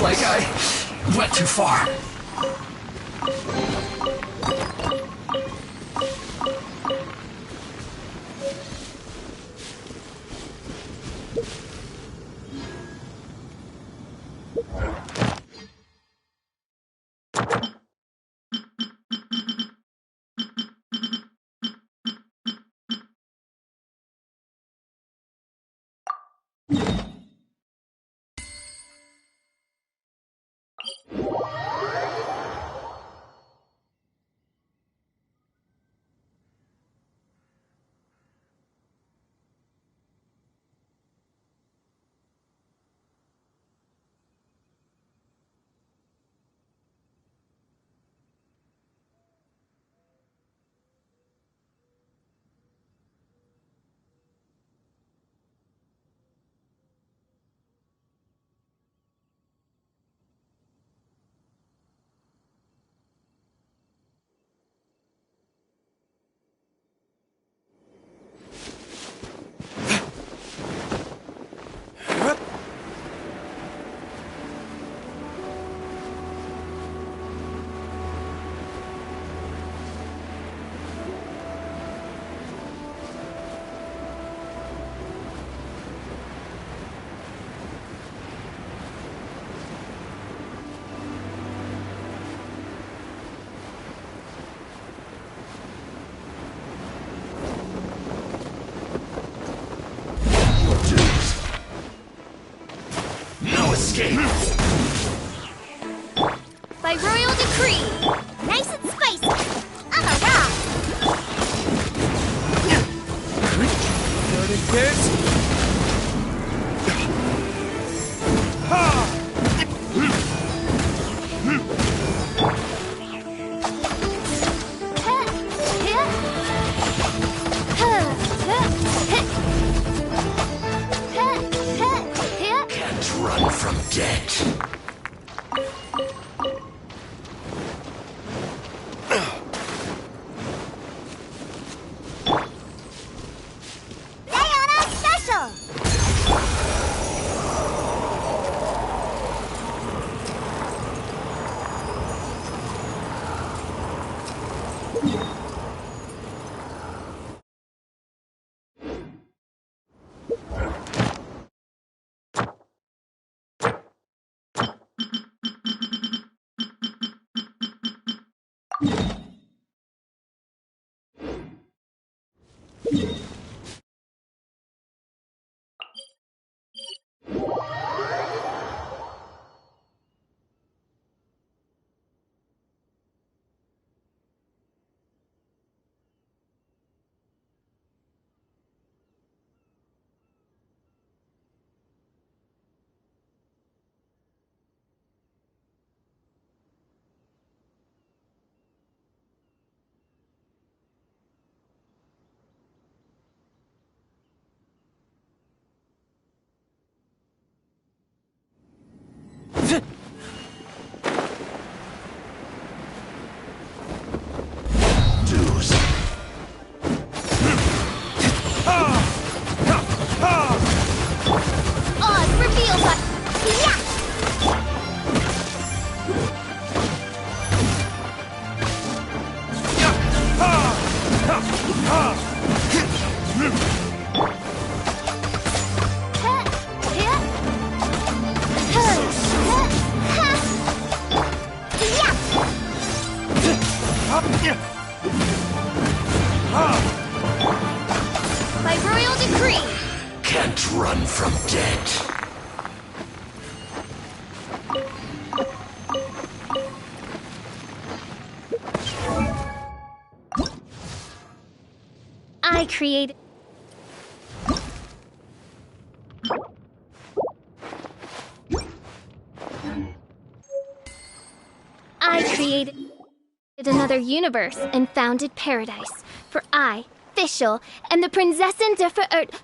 like I went too far. Escape. By royal decree. Nice and spicy. I'm a rock. Dirty kids. Ha! Can't run from death. By royal decree. Can't run from death. I created. I created another universe and founded paradise. For I, Fischl, am the Prinzessin der Verirrt.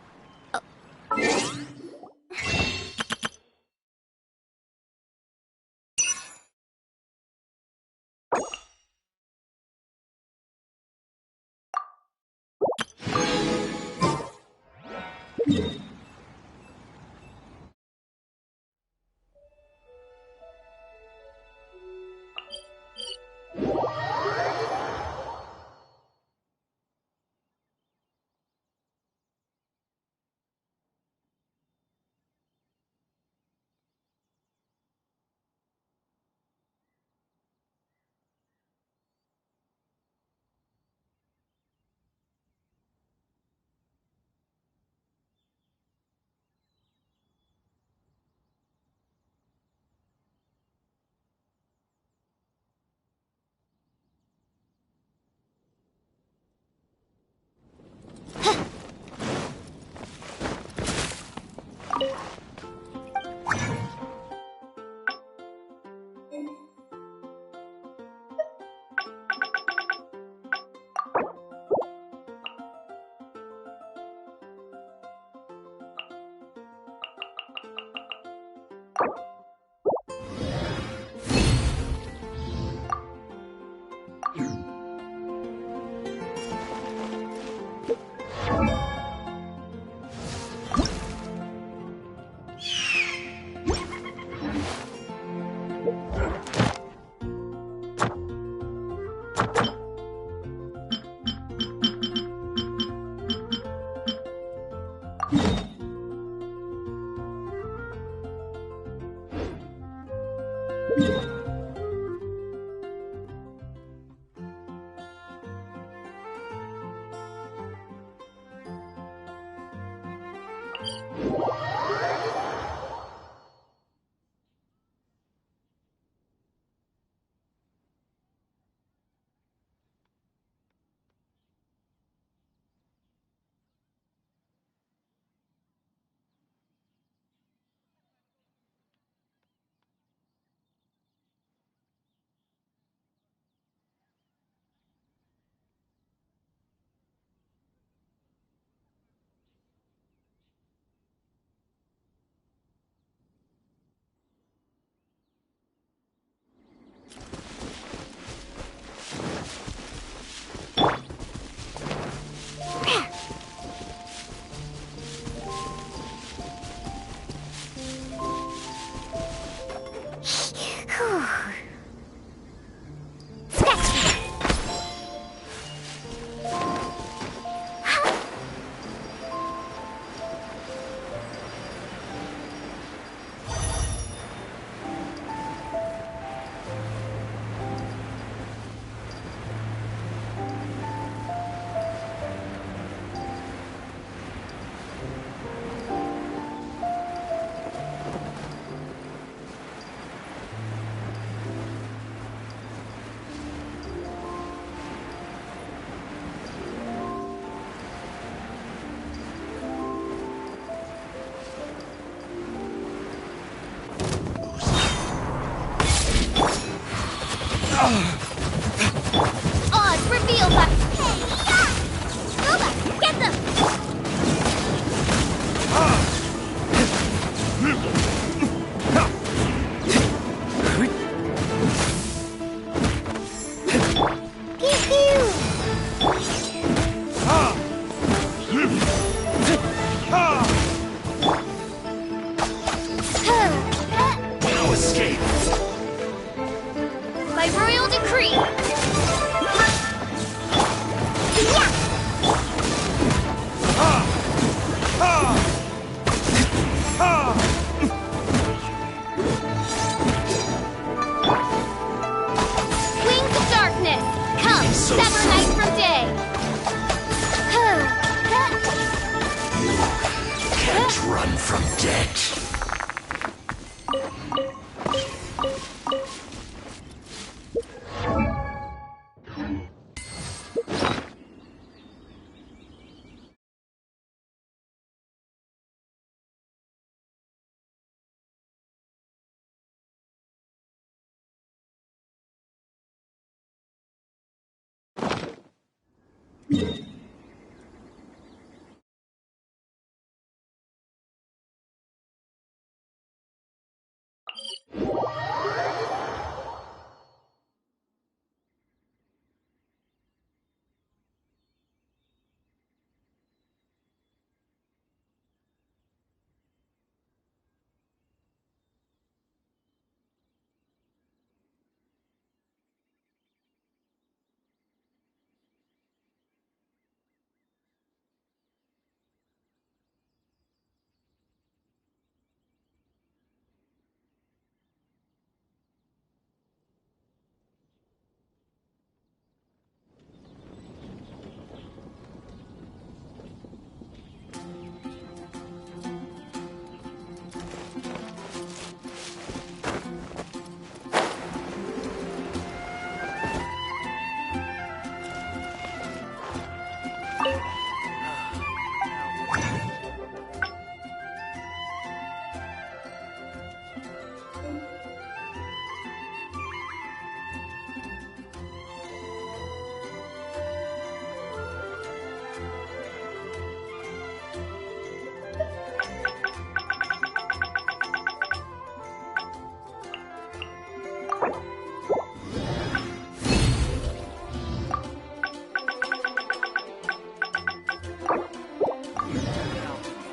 Oz, reveal that. Hey, yeah! Nova, get them! No escape. By royal decree. Yeah! Wings of darkness, come, So sever soon. night from day. Can't run from debt.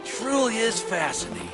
Truly is fascinating.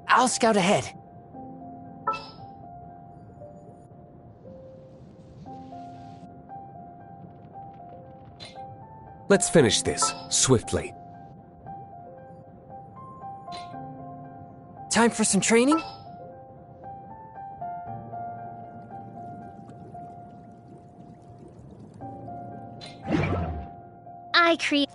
I'll scout ahead. Let's finish this, swiftly. Time for some training? I create.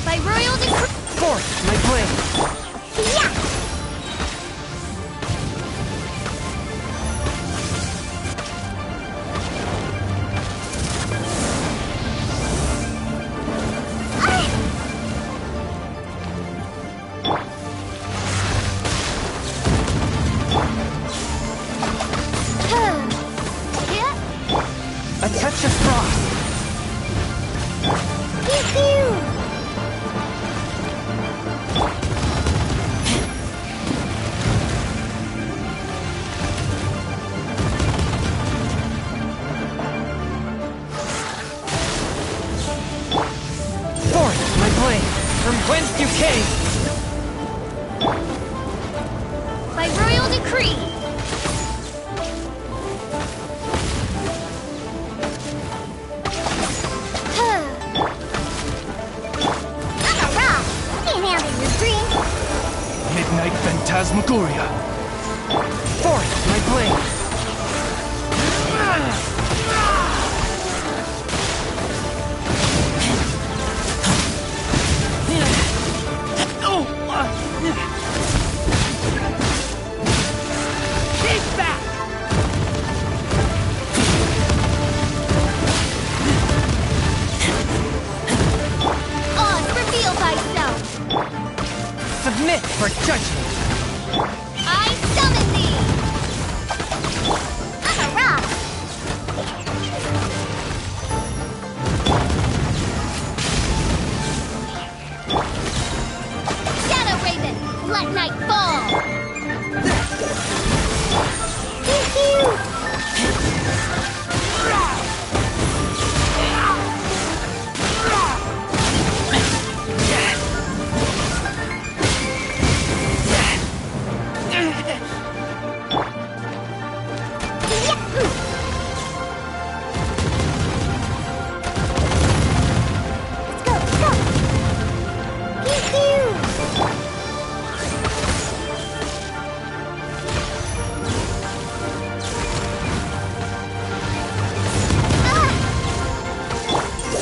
By royal decree. Forth, my blade! Yeah! A touch of frost! Forth, my blade! From whence you came! By royal decree. Midnight Phantasmagoria. Forth, my blade! Keep back! On, reveal thyself. Submit for judgment! I summon thee. Ahara! Shadow Raven, let night fall.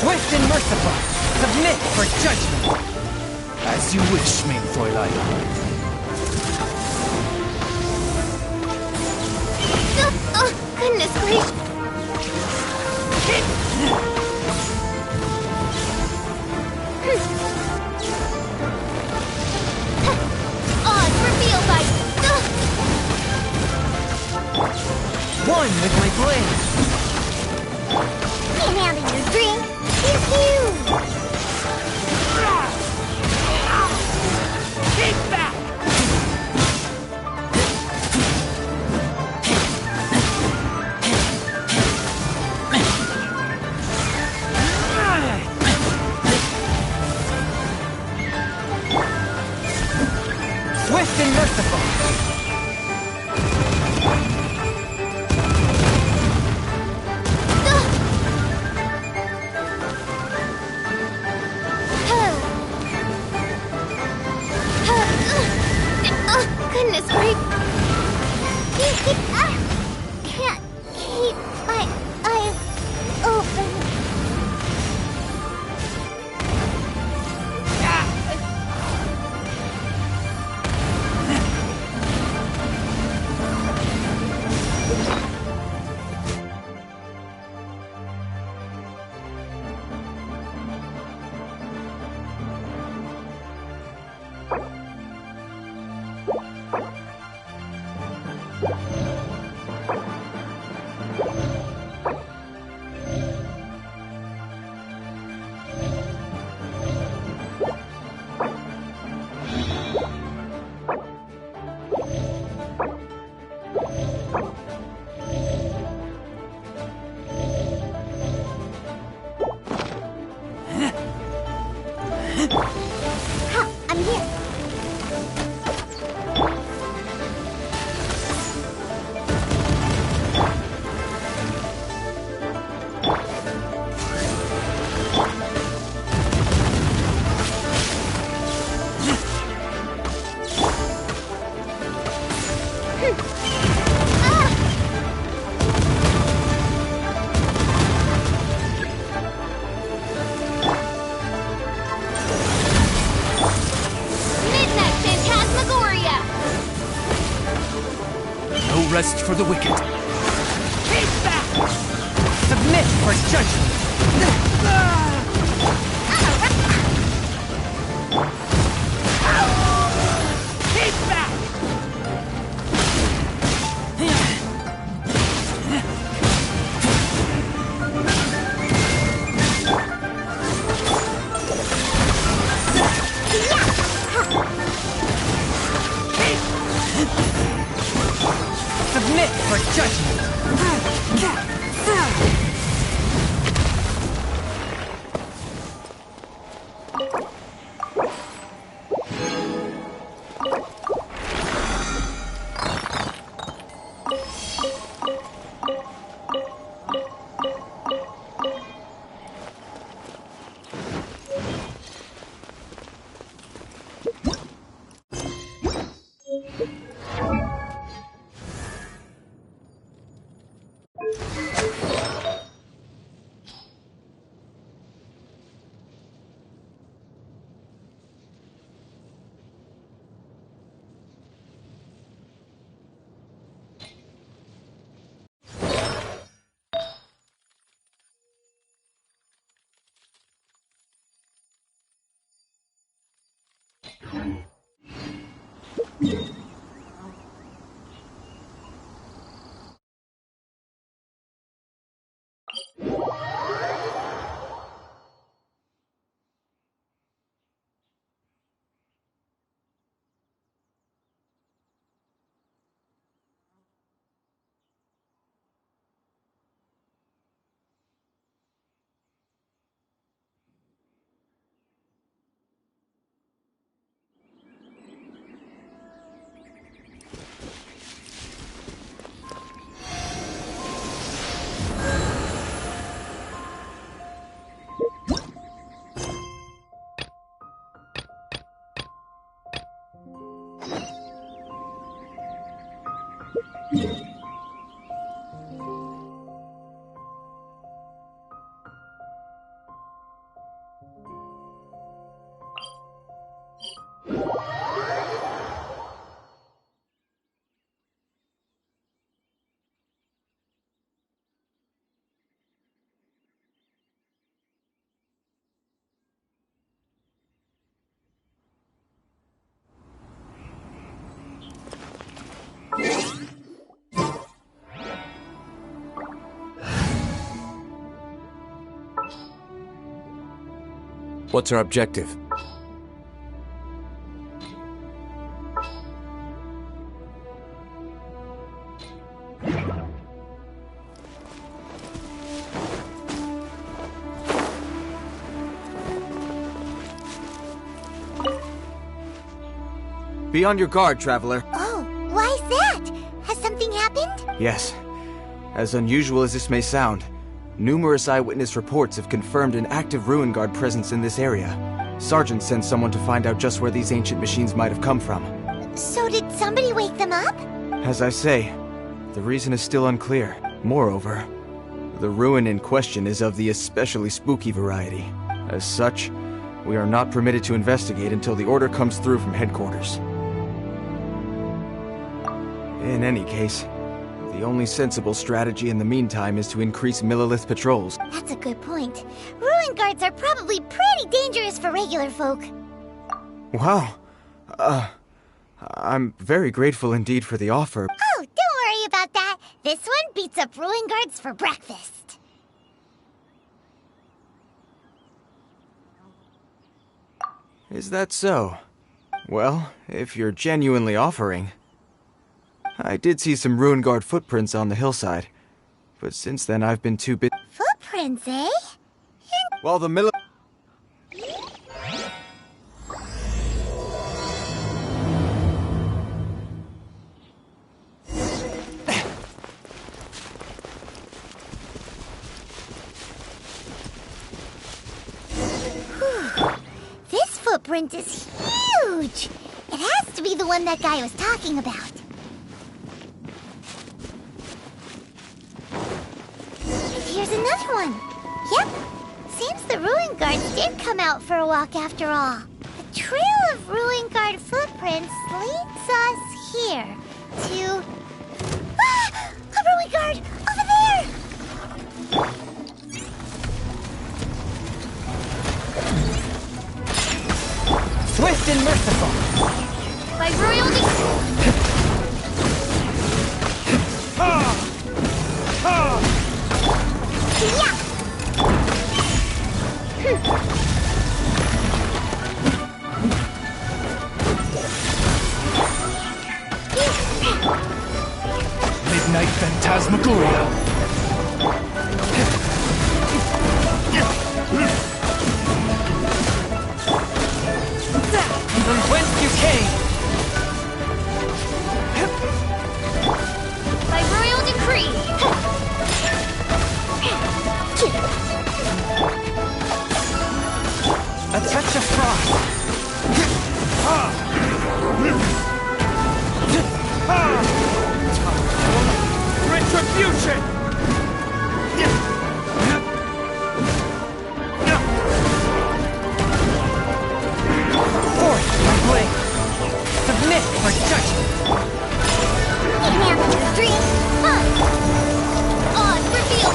Swift and merciful! Submit for judgment! As you wish, main Fräulein. Oh, goodness gracious. On, reveal thyself. One with my blade! Can't handle your drink. Pew-pew. Keep back! Swift and merciful! Goodness gracious. Can't keep my eyes open. I'm here. Midnight Phantasmagoria! No rest for the wicked. Keep back! Submit for judgment! Keep back! Submit for judgment! What's our objective? Be on your guard, traveler. Oh, why's that? Has something happened? Yes. As unusual as this may sound, numerous eyewitness reports have confirmed an active Ruin Guard presence in this area. Sergeant sent someone to find out just where these ancient machines might have come from. So did somebody wake them up? As I say, the reason is still unclear. Moreover, the ruin in question is of the especially spooky variety. As such, we are not permitted to investigate until the order comes through from headquarters. In any case, the only sensible strategy in the meantime is to increase Millilith patrols. That's a good point. Ruin guards are probably pretty dangerous for regular folk. Wow. I'm very grateful indeed for the offer. Oh, don't This one beats up ruin guards for breakfast. Is that so? Well, if you're genuinely offering... I did see some ruin guard footprints on the hillside, but since then I've been too busy. Footprints, eh? While the mili- This footprint is huge! It has to be the one that guy was talking about. And here's another one. Yep. Seems the ruin guards did come out for a walk after all. The trail of ruin guard footprints leads us here to... Ah! A ruin guard! Over there! Swift and merciful. By royal Yeah! Midnight Phantasmagoria. From whence you came. by royal decree. A touch of frost. Retribution! Forth my blade. Submit for judgment. Dream! On reveal.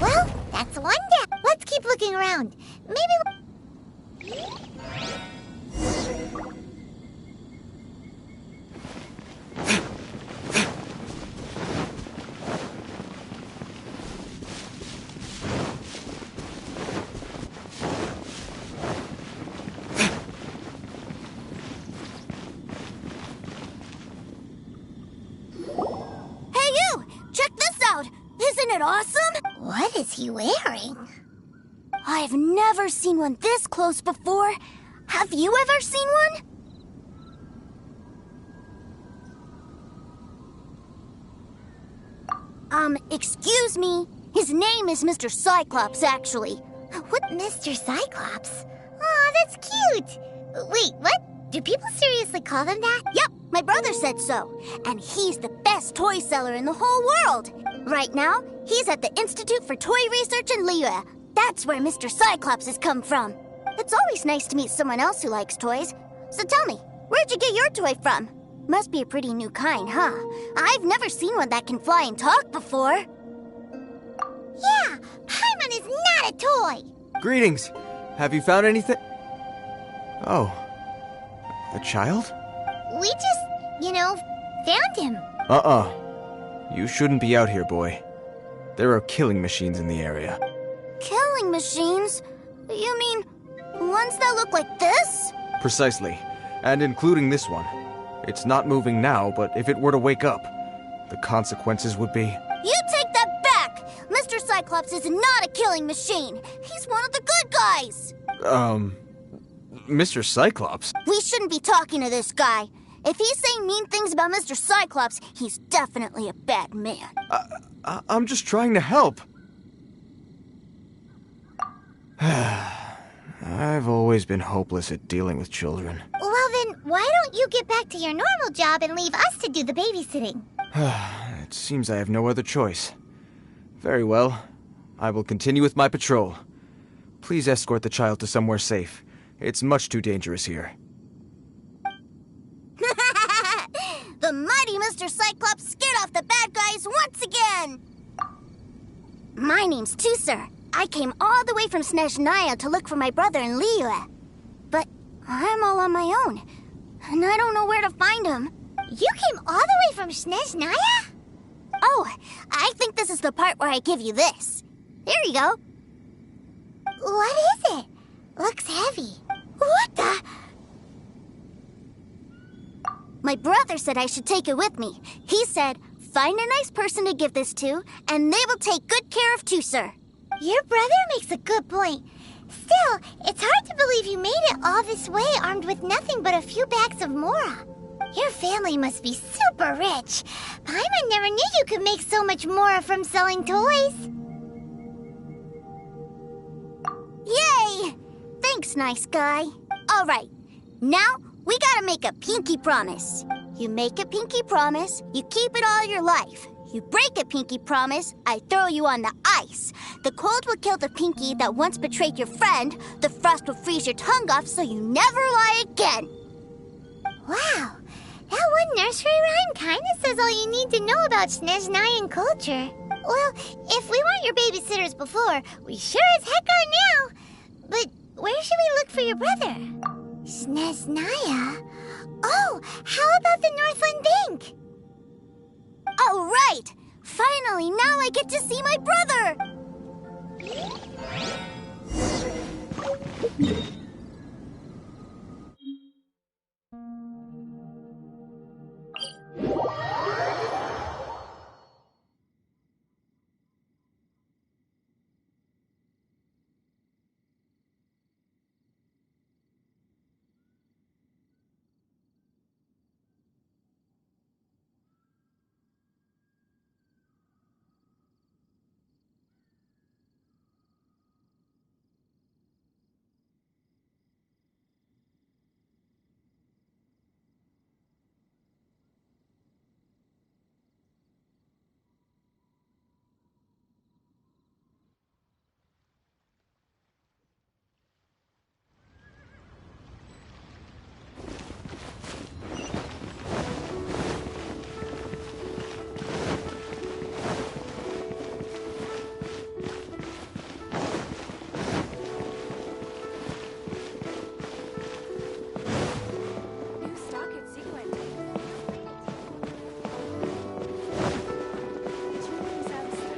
Well, that's one down. Let's keep looking around. Maybe... Hey you! Check this out! Isn't it awesome? What is he wearing? I've never seen one this close before. Have you ever seen one? Excuse me. His name is Mr. Cyclops, actually. What, Mr. Cyclops? Aw, that's cute. Wait, what? Do people seriously call them that? Yep, my brother said so. And he's the best toy seller in the whole world. Right now, he's at the Institute for Toy Research in Liyue. That's where Mr. Cyclops has come from. It's always nice to meet someone else who likes toys. So tell me, where'd you get your toy from? Must be a pretty new kind, huh? I've never seen one that can fly and talk before. Yeah, Paimon is not a toy. Greetings! Have you found anything? Oh. A child? We just, found him. You shouldn't be out here, boy. There are killing machines in the area. Killing machines? You mean ones that look like this? Precisely. And including this one. It's not moving now, but if it were to wake up, the consequences would be... You take that back! Mr. Cyclops is not a killing machine. He's one of the good guys. Mr. Cyclops? We shouldn't be talking to this guy. If he's saying mean things about Mr. Cyclops, he's definitely a bad man. I'm just trying to help. I've always been hopeless at dealing with children. Well then, why don't you get back to your normal job and leave us to do the babysitting? It seems I have no other choice. Very well. I will continue with my patrol. Please escort the child to somewhere safe. It's much too dangerous here. The mighty Mr. Cyclops scared off the bad guys once again! My name's Tusser. I came all the way from Snezhnaya to look for my brother in Liyue. But I'm all on my own, and I don't know where to find him. You came all the way from Snezhnaya? Oh, I think this is the part where I give you this. There you go. What is it? Looks heavy. What the? My brother said I should take it with me. He said, find a nice person to give this to, and they will take good care of Tusser. Your brother makes a good point. Still, it's hard to believe you made it all this way armed with nothing but a few bags of Mora. Your family must be super rich. Paimon never knew you could make so much Mora from selling toys. Yay! Thanks, nice guy. All right, now we gotta make a pinky promise. You make a pinky promise, you keep it all your life. You break a pinky promise, I throw you on the ice. The cold will kill the pinky that once betrayed your friend. The frost will freeze your tongue off so you never lie again. Wow, that one nursery rhyme kinda says all you need to know about Snezhnayan culture. Well, if we weren't your babysitters before, we sure as heck are now. But where should we look for your brother? Snezhnaya? Oh, how about the Northland Bank? All right! Finally, now I get to see my brother!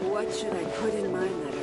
What should I put in my letter?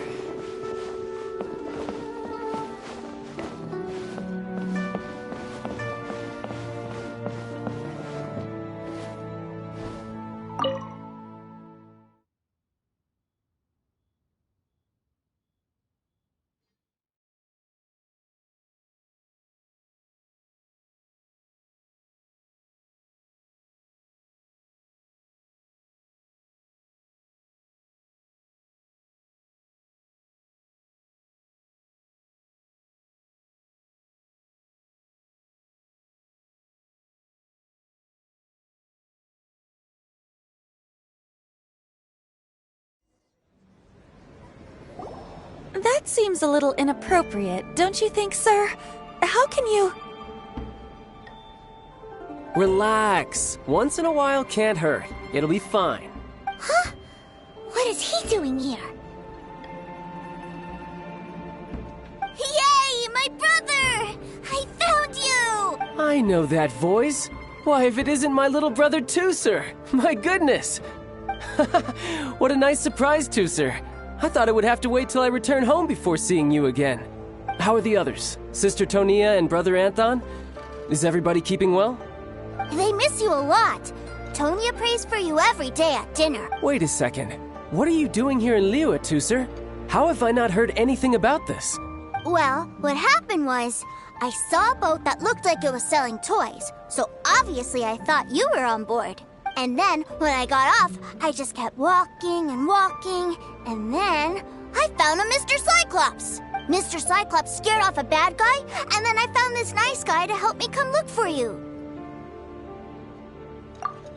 That seems a little inappropriate, don't you think, sir? How can you... Relax. Once in a while can't hurt. It'll be fine. Huh? What is he doing here? Yay, my brother! I found you! I know that voice. Why, if it isn't my little brother Tusser! My goodness! What a nice surprise, Tusser. I thought I would have to wait till I return home before seeing you again. How are the others? Sister Tonia and Brother Anthon? Is everybody keeping well? They miss you a lot. Tonia prays for you every day at dinner. Wait a second. What are you doing here in Liyue, Tusser? How have I not heard anything about this? Well, what happened was, I saw a boat that looked like it was selling toys, so obviously I thought you were on board. And then, when I got off, I just kept walking and walking, and then I found a Mr. Cyclops. Mr. Cyclops scared off a bad guy, and then I found this nice guy to help me come look for you.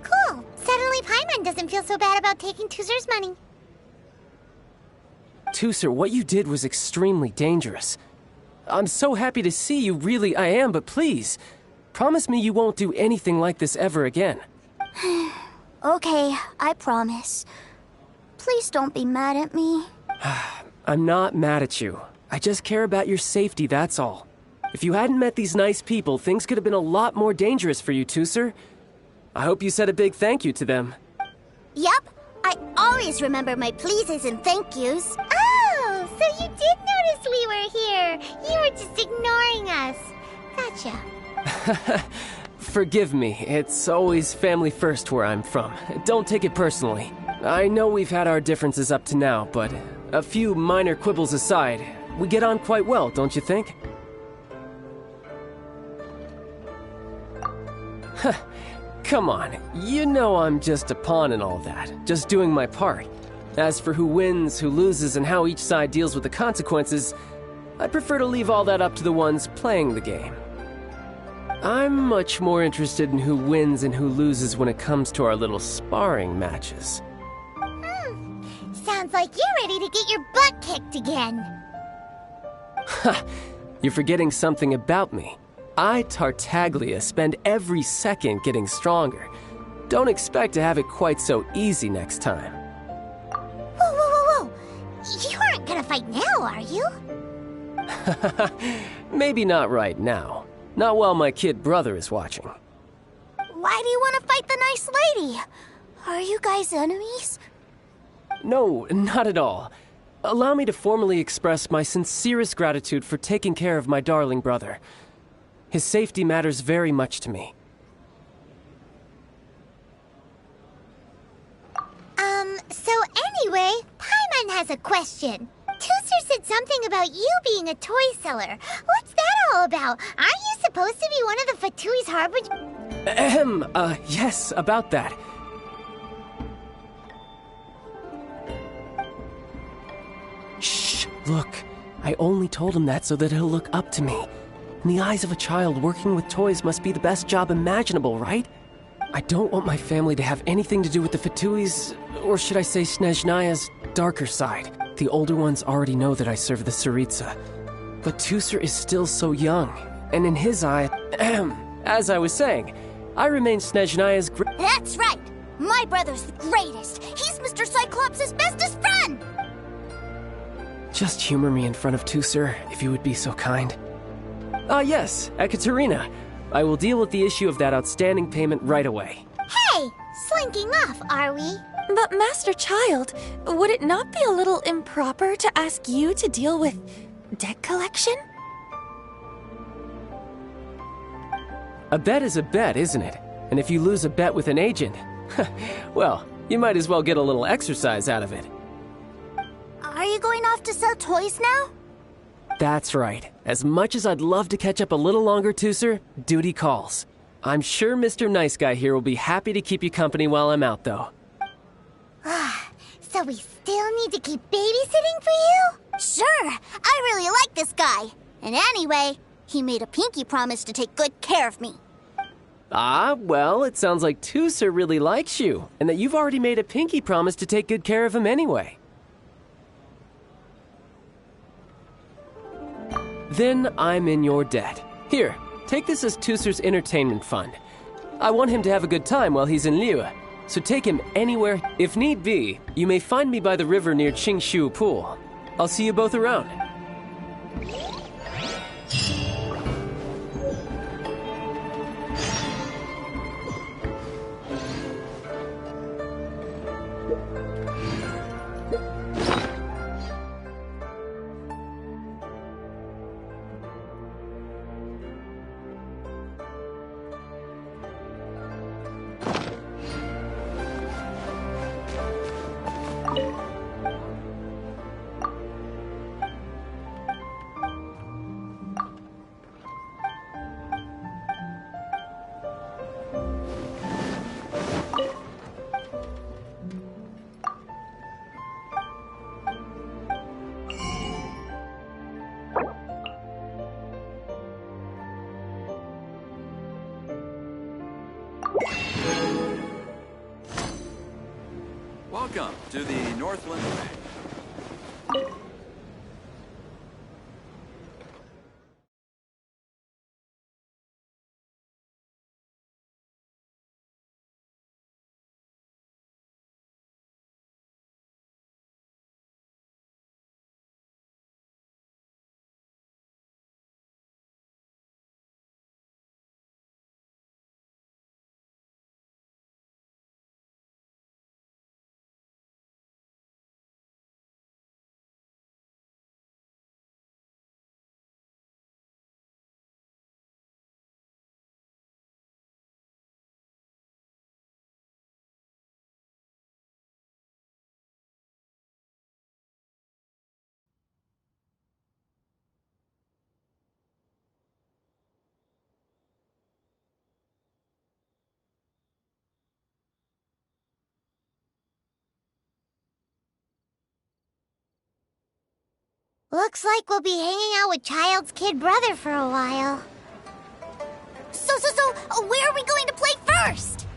Cool. Suddenly Paimon doesn't feel so bad about taking Tusser's money. Tusser, what you did was extremely dangerous. I'm so happy to see you, really I am, but please, promise me you won't do anything like this ever again. Okay, I promise. Please don't be mad at me. I'm not mad at you. I just care about your safety, that's all. If you hadn't met these nice people, things could have been a lot more dangerous for you two, sir. I hope you said a big thank you to them. Yep, I always remember my pleases and thank yous. Oh, so you did notice we were here. You were just ignoring us. Gotcha. Forgive me, it's always family first where I'm from. Don't take it personally. I know we've had our differences up to now, but a few minor quibbles aside, we get on quite well, don't you think? Come on, you know I'm just a pawn and all that, just doing my part. As for who wins, who loses, and how each side deals with the consequences, I'd prefer to leave all that up to the ones playing the game. I'm much more interested in who wins and who loses when it comes to our little sparring matches. Sounds like you're ready to get your butt kicked again. Ha! You're forgetting something about me. I, Tartaglia, spend every second getting stronger. Don't expect to have it quite so easy next time. Whoa, whoa, whoa, whoa! You aren't gonna fight now, are you? Maybe not right now. Not while my kid brother is watching. Why do you want to fight the nice lady? Are you guys enemies? No, not at all. Allow me to formally express my sincerest gratitude for taking care of my darling brother. His safety matters very much to me. So anyway, Paimon has a question. Tooster said something about you being a toy seller. What's that all about? Aren't you supposed to be one of the Fatui's harbingers? Yes, about that. Shh, look. I only told him that so that he'll look up to me. In the eyes of a child, working with toys must be the best job imaginable, right? I don't want my family to have anything to do with the Fatui's, or should I say Snezhnaya's, darker side. The older ones already know that I serve the Tsaritsa. But Tooster is still so young, and in his eye, as I was saying, I remain Snezhnaya's That's right! My brother's the greatest! He's Mr. Cyclops' bestest friend! Just humor me in front of Tooster, if you would be so kind. Yes, Ekaterina. I will deal with the issue of that outstanding payment right away. Hey! Slinking off, are we? But Master Child, would it not be a little improper to ask you to deal with debt collection? A bet is a bet, isn't it? And if you lose a bet with an agent, well, you might as well get a little exercise out of it. Are you going off to sell toys now? That's right. As much as I'd love to catch up a little longer, Tooser, duty calls. I'm sure Mr. Nice Guy here will be happy to keep you company while I'm out, though. So we still need to keep babysitting for you? Sure, I really like this guy. And anyway, he made a pinky promise to take good care of me. Ah, well, it sounds like Tooser really likes you, and that you've already made a pinky promise to take good care of him anyway. Then I'm in your debt. Here, take this as Tooser's entertainment fund. I want him to have a good time while he's in Liyue, so take him anywhere. If need be, you may find me by the river near Qingshu Pool. I'll see you both around. Welcome to the Northland Bank. Looks like we'll be hanging out with Child's kid brother for a while. So, where are we going to play first?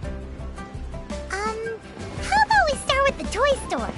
How about we start with the toy store?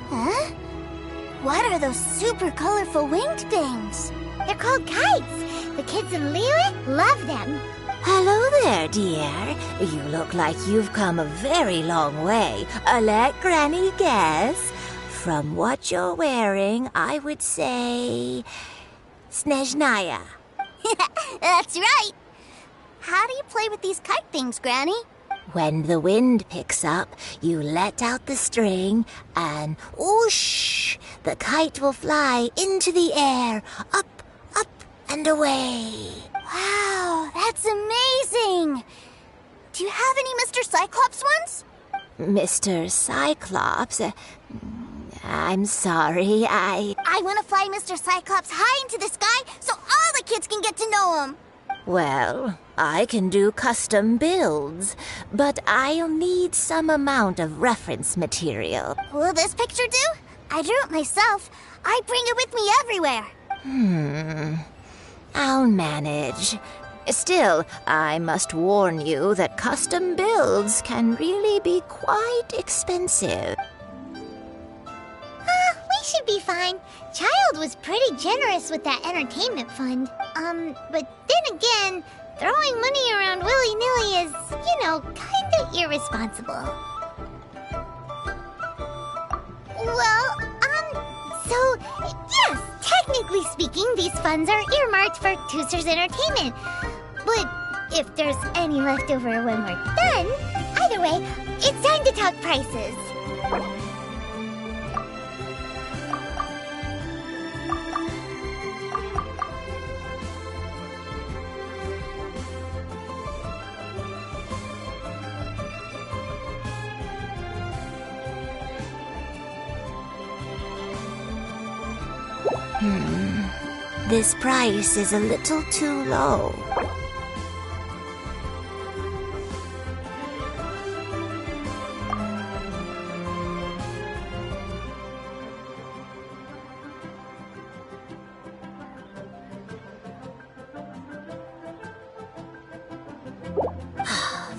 Huh? What are those super colorful winged things? They're called kites. The kids in Liyue love them. Hello there, dear. You look like you've come a very long way. Let Granny guess. From what you're wearing, I would say... Snezhnaya. That's right. How do you play with these kite things, Granny? When the wind picks up, you let out the string and whoosh! The kite will fly into the air, up, up, and away. Wow, that's amazing! Do you have any Mr. Cyclops ones? Mr. Cyclops? I'm sorry, I want to fly Mr. Cyclops high into the sky so all the kids can get to know him. Well, I can do custom builds, but I'll need some amount of reference material. Will this picture do? I drew it myself. I bring it with me everywhere. I'll manage. Still, I must warn you that custom builds can really be quite expensive. We should be fine. Child was pretty generous with that entertainment fund. But then again, throwing money around willy-nilly is, kinda irresponsible. Well, so, yes, technically speaking, these funds are earmarked for Tooser's entertainment. But if there's any left over when we're done, either way, it's time to talk prices. This price is a little too low.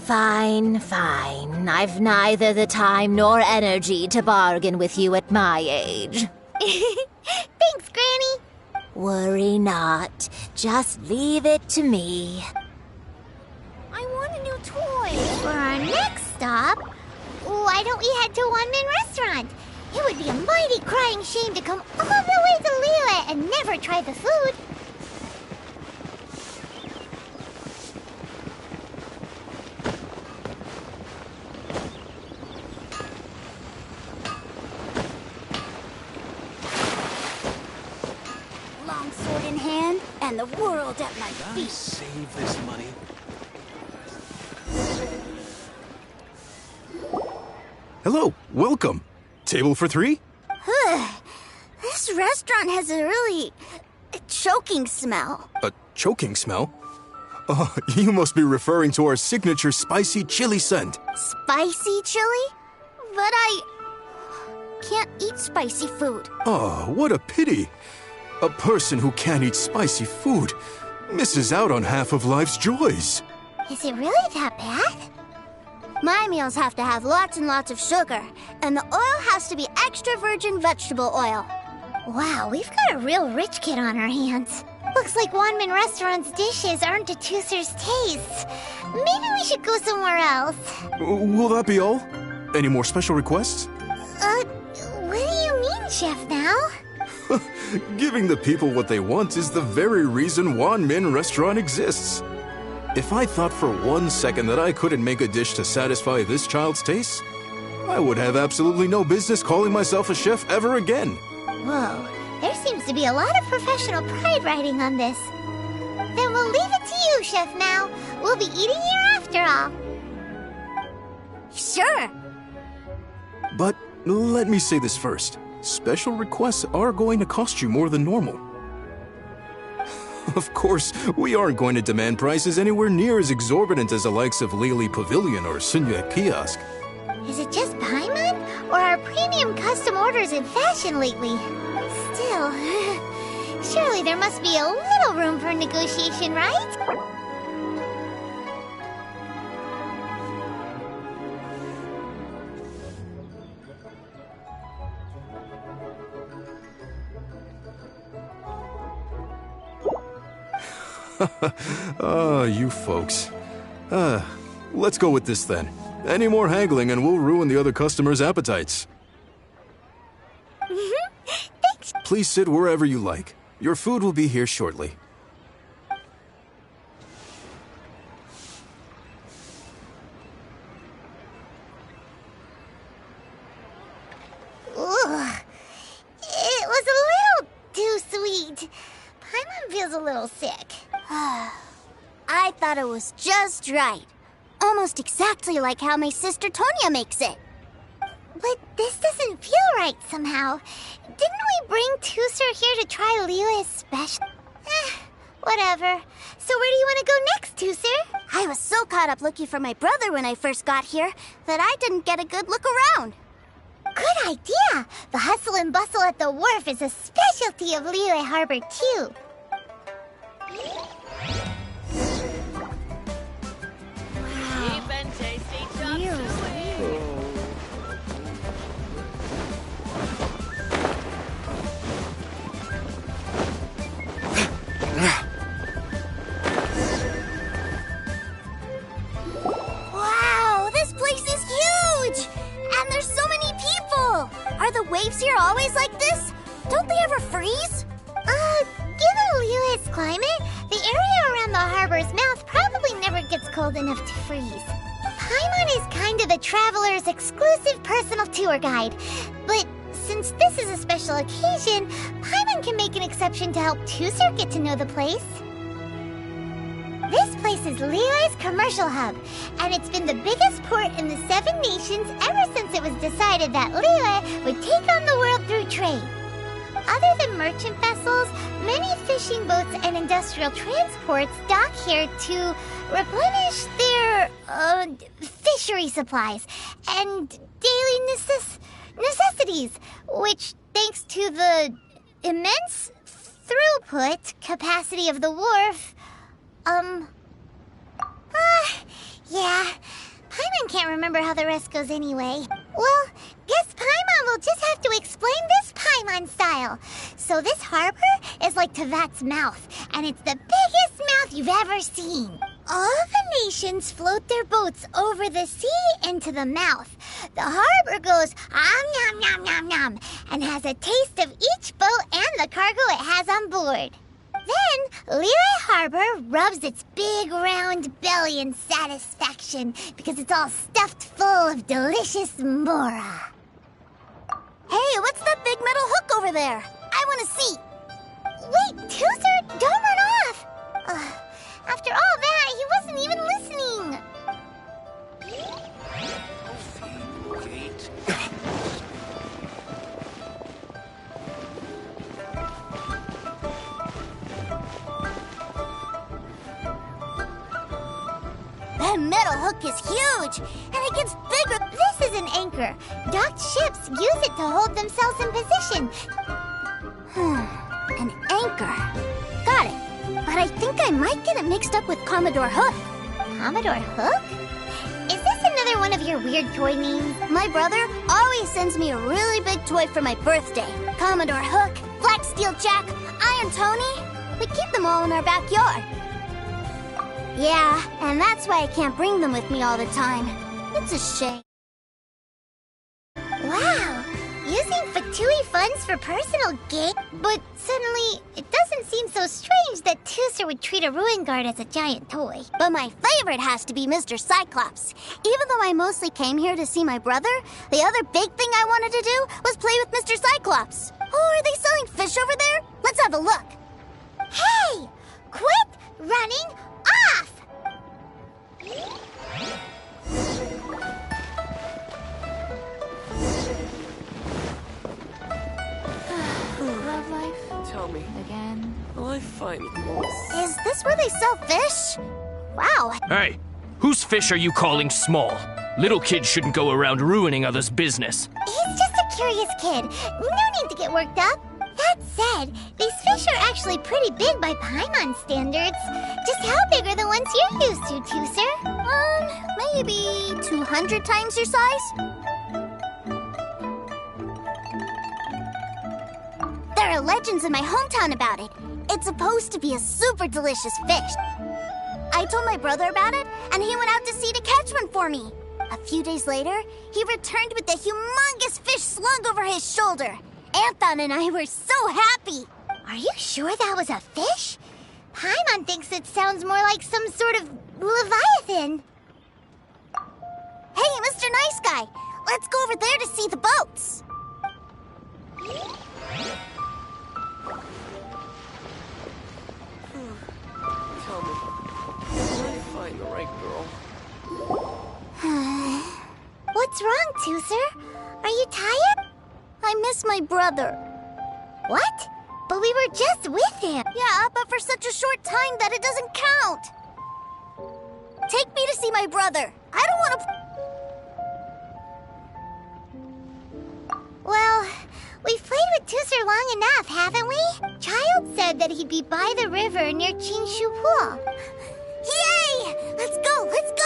Fine. I've neither the time nor energy to bargain with you at my age. Thanks, Granny. Worry not. Just leave it to me. I want a new toy. For our next stop, why don't we head to One-Man Restaurant? It would be a mighty crying shame to come all the way to Liyue and never try the food. Sword in hand, and the world at my feet. Save this money. Hello, welcome. Table for 3? This restaurant has a really choking smell. A choking smell? Oh, you must be referring to our signature spicy chili scent. Spicy chili? But I can't eat spicy food. Oh, what a pity. A person who can't eat spicy food misses out on half of life's joys. Is it really that bad? My meals have to have lots and lots of sugar, and the oil has to be extra virgin vegetable oil. Wow, we've got a real rich kid on our hands. Looks like One-Man Restaurant's dishes aren't to Tooser's taste. Maybe we should go somewhere else. Will that be all? Any more special requests? What do you mean, Chef Now? Giving the people what they want is the very reason Wan Min Restaurant exists. If I thought for 1 second that I couldn't make a dish to satisfy this child's taste, I would have absolutely no business calling myself a chef ever again. Whoa, there seems to be a lot of professional pride riding on this. Then we'll leave it to you, Chef Mao. We'll be eating here after all. Sure. But let me say this first. Special requests are going to cost you more than normal. Of course, we aren't going to demand prices anywhere near as exorbitant as the likes of Lily Pavilion or Sunya Kiosk. Is it just Paimon? Or are premium custom orders in fashion lately? Still, surely there must be a little room for negotiation, right? You folks. Let's go with this then. Any more haggling and we'll ruin the other customers' appetites. Thanks. Please sit wherever you like. Your food will be here shortly. Ugh. It was a little too sweet. Paimon feels a little sick. I thought it was just right. Almost exactly like how my sister Tonya makes it. But this doesn't feel right somehow. Didn't we bring Tusser here to try Liyue's special? Whatever. So where do you want to go next, Tusser? I was so caught up looking for my brother when I first got here that I didn't get a good look around. Good idea! The hustle and bustle at the wharf is a specialty of Liyue Harbor, too. Cheap and tasty chop suey. Wow, this place is huge! And there's so many people! Are the waves here always like this? Don't they ever freeze? Given Liyue's climate, the area around the harbor's mouth probably never gets cold enough to freeze. Paimon is kind of the traveler's exclusive personal tour guide. But since this is a special occasion, Paimon can make an exception to help Tusser get to know the place. This place is Liyue's commercial hub, and it's been the biggest port in the 7 nations ever since it was decided that Liyue would take on the world through trade. Other than merchant vessels, many fishing boats and industrial transports dock here to replenish their fishery supplies and daily necessities, which, thanks to the immense throughput capacity of the wharf, yeah. Paimon can't remember how the rest goes anyway. Well, guess Paimon will just have to explain this Paimon style. So this harbor is like Tevat's mouth, and it's the biggest mouth you've ever seen. All the nations float their boats over the sea into the mouth. The harbor goes nom nom nom nom and has a taste of each boat and the cargo it has on board. Then, Liyue Harbor rubs its big round belly in satisfaction because it's all stuffed full of delicious mora. Hey, what's that big metal hook over there? I want to see. Wait, Tusser, don't run off! After all that, he wasn't even listening. That metal hook is huge, and it gets bigger. This is an anchor. Docked ships use it to hold themselves in position. An anchor. Got it. But I think I might get it mixed up with Commodore Hook. Commodore Hook? Is this another one of your weird toy names? My brother always sends me a really big toy for my birthday. Commodore Hook, Black Steel Jack, Iron Tony. We keep them all in our backyard. Yeah, and that's why I can't bring them with me all the time. It's a shame. Wow! Using Tui funds for personal gain, but suddenly it doesn't seem so strange that Tooser would treat a ruin guard as a giant toy. But my favorite has to be Mr. Cyclops. Even though I mostly came here to see my brother, the other big thing I wanted to do was play with Mr. Cyclops. Oh, are they selling fish over there? Let's have a look. Hey! Quit running off! Love life. Tell me. Again. Will I find... Is this where they sell fish? Wow. Hey, whose fish are you calling small? Little kids shouldn't go around ruining others' business. He's just a curious kid. No need to get worked up. That said, these fish are actually pretty big by Paimon standards. Just how big are the ones you're used to, Tooser? Maybe 200 times your size? There are legends in my hometown about it. It's supposed to be a super delicious fish. I told my brother about it, and he went out to sea to catch one for me. A few days later, he returned with a humongous fish slung over his shoulder. Anthon and I were so happy. Are you sure that was a fish? Paimon thinks it sounds more like some sort of leviathan. Hey, Mr. Nice Guy, let's go over there to see the boats. Tell me. Will I find the right girl? What's wrong, Tooser? Are you tired? I miss my brother. What? But we were just with him. Yeah, but for such a short time that it doesn't count. Take me to see my brother. I don't want to... Well, we've played with Tooser long enough, haven't we? Child said that he'd be by the river near Chingshu Pool. Yay! Let's go! Let's go!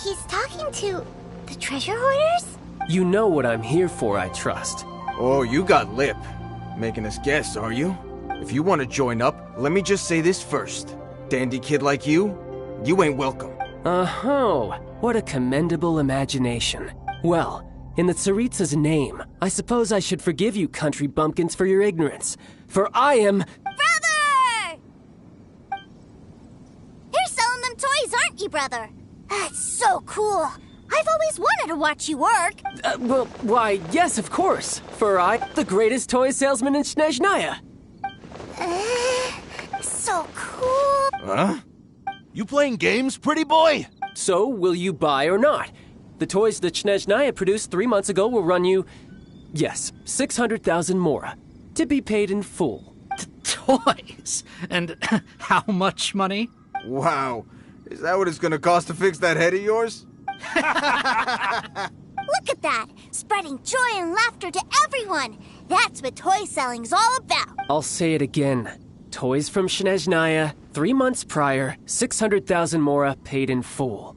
He's talking to the treasure hoarders? You know what I'm here for, I trust. Oh, you got lip. Making us guess, are you? If you want to join up, let me just say this first. Dandy kid like you ain't welcome. Oh, what a commendable imagination. Well, in the Tsaritsa's name, I suppose I should forgive you country bumpkins for your ignorance. For I am... Brother! You're selling them toys, aren't you, brother? That's so cool. I've always wanted to watch you work. Well, why, yes, of course. For I, the greatest toy salesman in Snezhnaya. So cool. Huh? You playing games, pretty boy? So, will you buy or not? The toys that Snezhnaya produced 3 months ago will run you, yes, 600,000 mora, to be paid in full. Toys? And how much money? Wow. Is that what it's gonna cost to fix that head of yours? Look at that! Spreading joy and laughter to everyone! That's what toy selling's all about! I'll say it again. Toys from Snezhnaya, 3 months prior, 600,000 mora paid in full.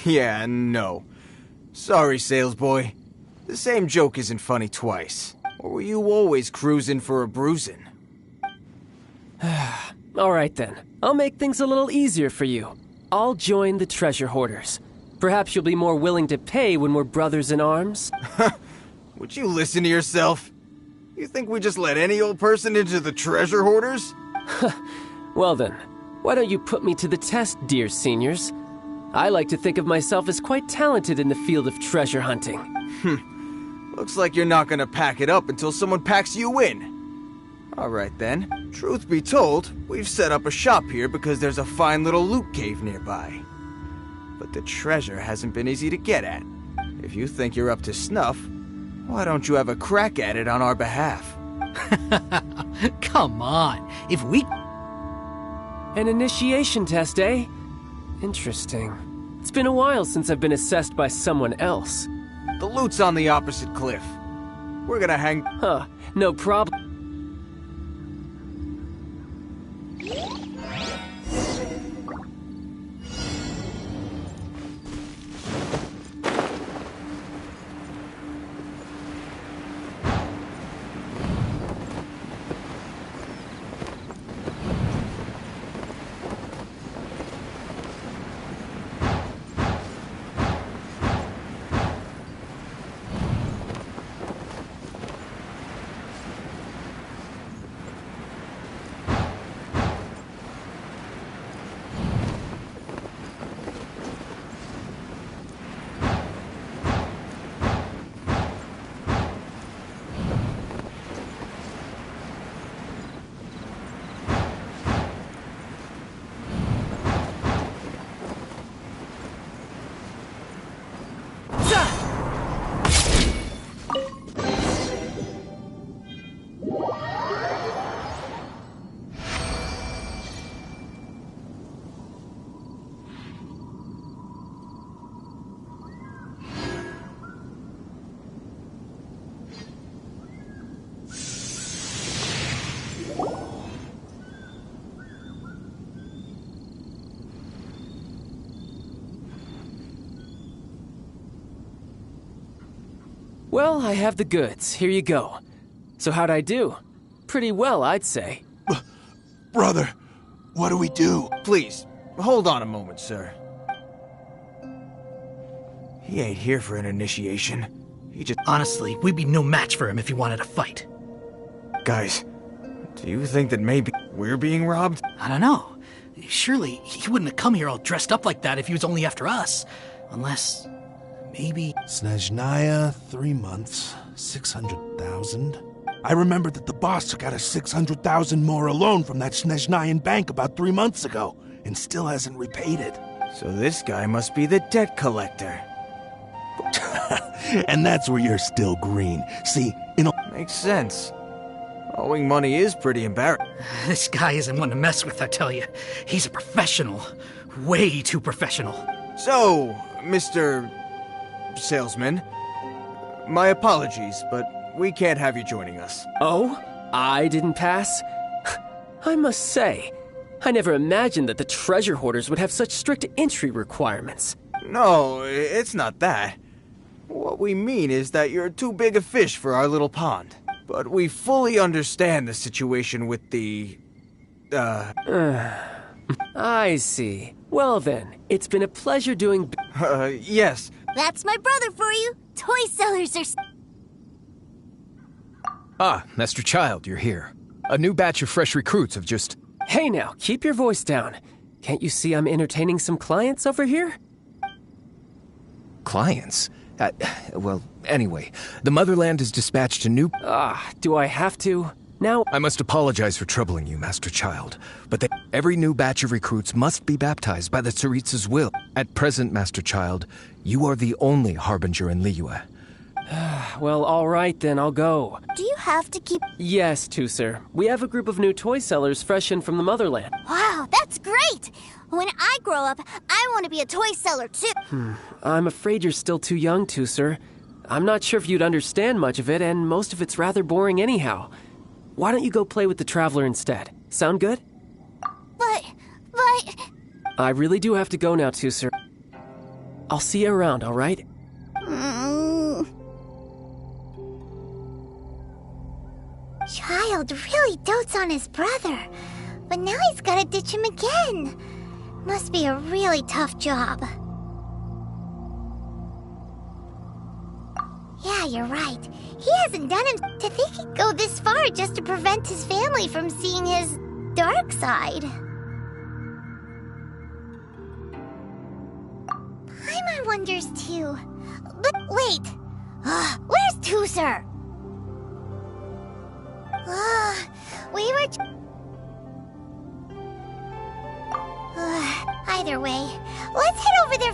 Yeah, no. Sorry, sales boy. The same joke isn't funny twice. Or were you always cruising for a bruising? Alright then. I'll make things a little easier for you. I'll join the treasure hoarders. Perhaps you'll be more willing to pay when we're brothers in arms? Would you listen to yourself? You think we just let any old person into the treasure hoarders? Well then, why don't you put me to the test, dear seniors? I like to think of myself as quite talented in the field of treasure hunting. Looks like you're not gonna pack it up until someone packs you in. Alright then. Truth be told, we've set up a shop here because there's a fine little loot cave nearby. But the treasure hasn't been easy to get at. If you think you're up to snuff, why don't you have a crack at it on our behalf? Come on, if we... An initiation test, eh? Interesting. It's been a while since I've been assessed by someone else. The loot's on the opposite cliff. We're gonna hang... Huh, no problem. Well, I have the goods. Here you go. So how'd I do? Pretty well, I'd say. Brother, what do we do? Please, hold on a moment, sir. He ain't here for an initiation. He just... Honestly, we'd be no match for him if he wanted to fight. Guys, do you think that maybe we're being robbed? I don't know. Surely, he wouldn't have come here all dressed up like that if he was only after us. Unless... maybe... Snezhnaya, 3 months, 600,000. I remember that the boss took out a 600,000 more loan from that Snezhnayan bank about 3 months ago, and still hasn't repaid it. So this guy must be the debt collector. And that's where you're still green. See, Makes sense. Owing money is pretty embarrassing. This guy isn't one to mess with, I tell you. He's a professional. Way too professional. So, Mr. Salesman, my apologies, but we can't have you joining us. Oh? I didn't pass? I must say, I never imagined that the treasure hoarders would have such strict entry requirements. No, it's not that. What we mean is that you're too big a fish for our little pond. But we fully understand the situation with the... I see. Well then, it's been a pleasure doing... yes. That's my brother for you. Toy sellers are... Ah, Master Child, you're here. A new batch of fresh recruits have just... Hey now, keep your voice down. Can't you see I'm entertaining some clients over here? Clients? Well, anyway, the Motherland has dispatched a new... do I have to? Now... I must apologize for troubling you, Master Child, but every new batch of recruits must be baptized by the Tsaritsa's will. At present, Master Child, you are the only harbinger in Liyue. Well, all right then, I'll go. Do you have to keep... Yes, Tusser. We have a group of new toy sellers fresh in from the Motherland. Wow, that's great! When I grow up, I want to be a toy seller too. I'm afraid you're still too young to, sir. I'm not sure if you'd understand much of it, and most of it's rather boring anyhow. Why don't you go play with the Traveler instead? Sound good? But... I really do have to go now too, sir. I'll see you around, all right? Child really dotes on his brother, but now he's gotta ditch him again. Must be a really tough job. Yeah, you're right. He hasn't done him to think he'd go this far just to prevent his family from seeing his dark side. Paimon wonders too. But wait! Where's Tooser? We were... either way, let's head over there...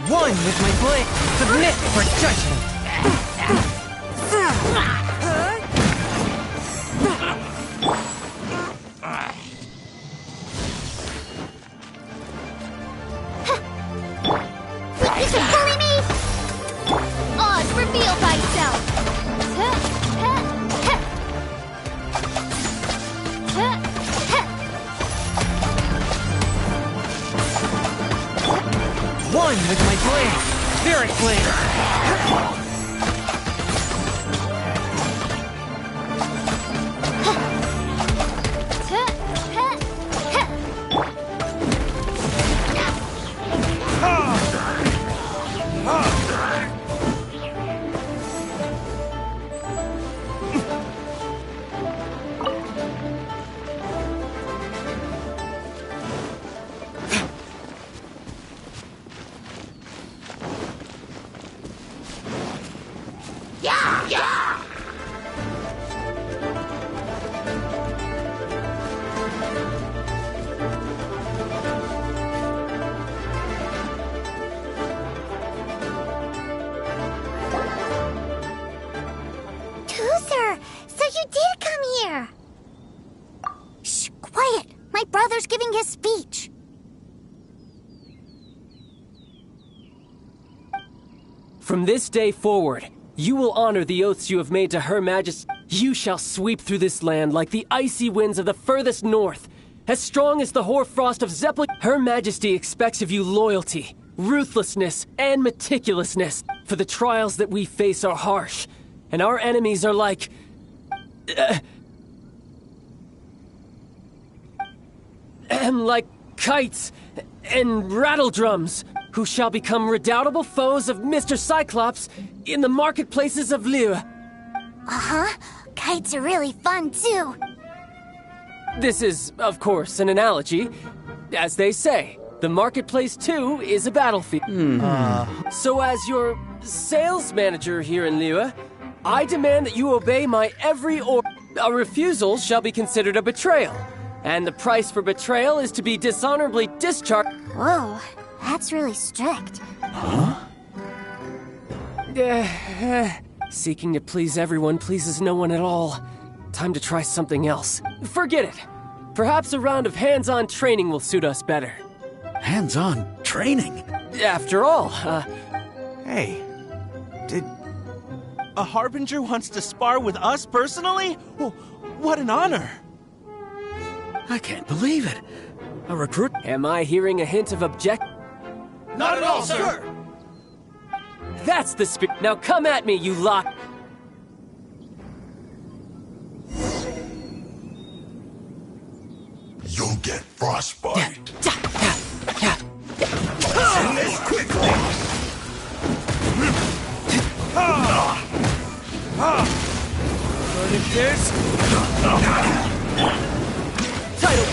One with my blade. Submit for judgment. Is it bully me? Oz, reveal thyself! One with my blade. Spirit blade. Tooser, so you did come here! Shh, quiet! My brother's giving his speech. From this day forward, you will honor the oaths you have made to Her Majesty. You shall sweep through this land like the icy winds of the furthest north, as strong as the hoarfrost of Zeppelin. Her Majesty expects of you loyalty, ruthlessness, and meticulousness, for the trials that we face are harsh, and our enemies are like... like kites and rattledrums, who shall become redoubtable foes of Mr. Cyclops in the marketplaces of Liyue. Uh-huh. Kites are really fun, too. This is, of course, an analogy. As they say, the marketplace, too, is a battlefield. So as your sales manager here in Liyue, I demand that you obey my every order. A refusal shall be considered a betrayal, and the price for betrayal is to be dishonorably discharged. Whoa, that's really strict. Seeking to please everyone pleases no one at all. Time to try something else. Forget it. Perhaps a round of hands-on training will suit us better. Hands-on training? After all, Hey, did a Harbinger wants to spar with us personally? Oh, what an honor! I can't believe it. A recruit? Am I hearing a hint of object? Not at all, sir! That's the spirit. Now come at me, you lot! You'll get frostbite. fighters! Title!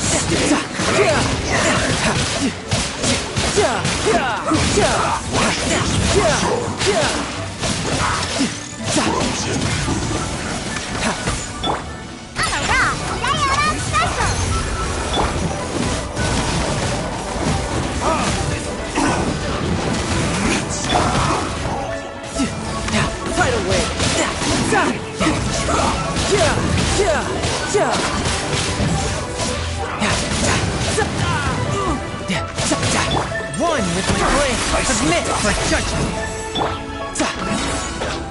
Tidal wave! One with my blade! Submit for judgment!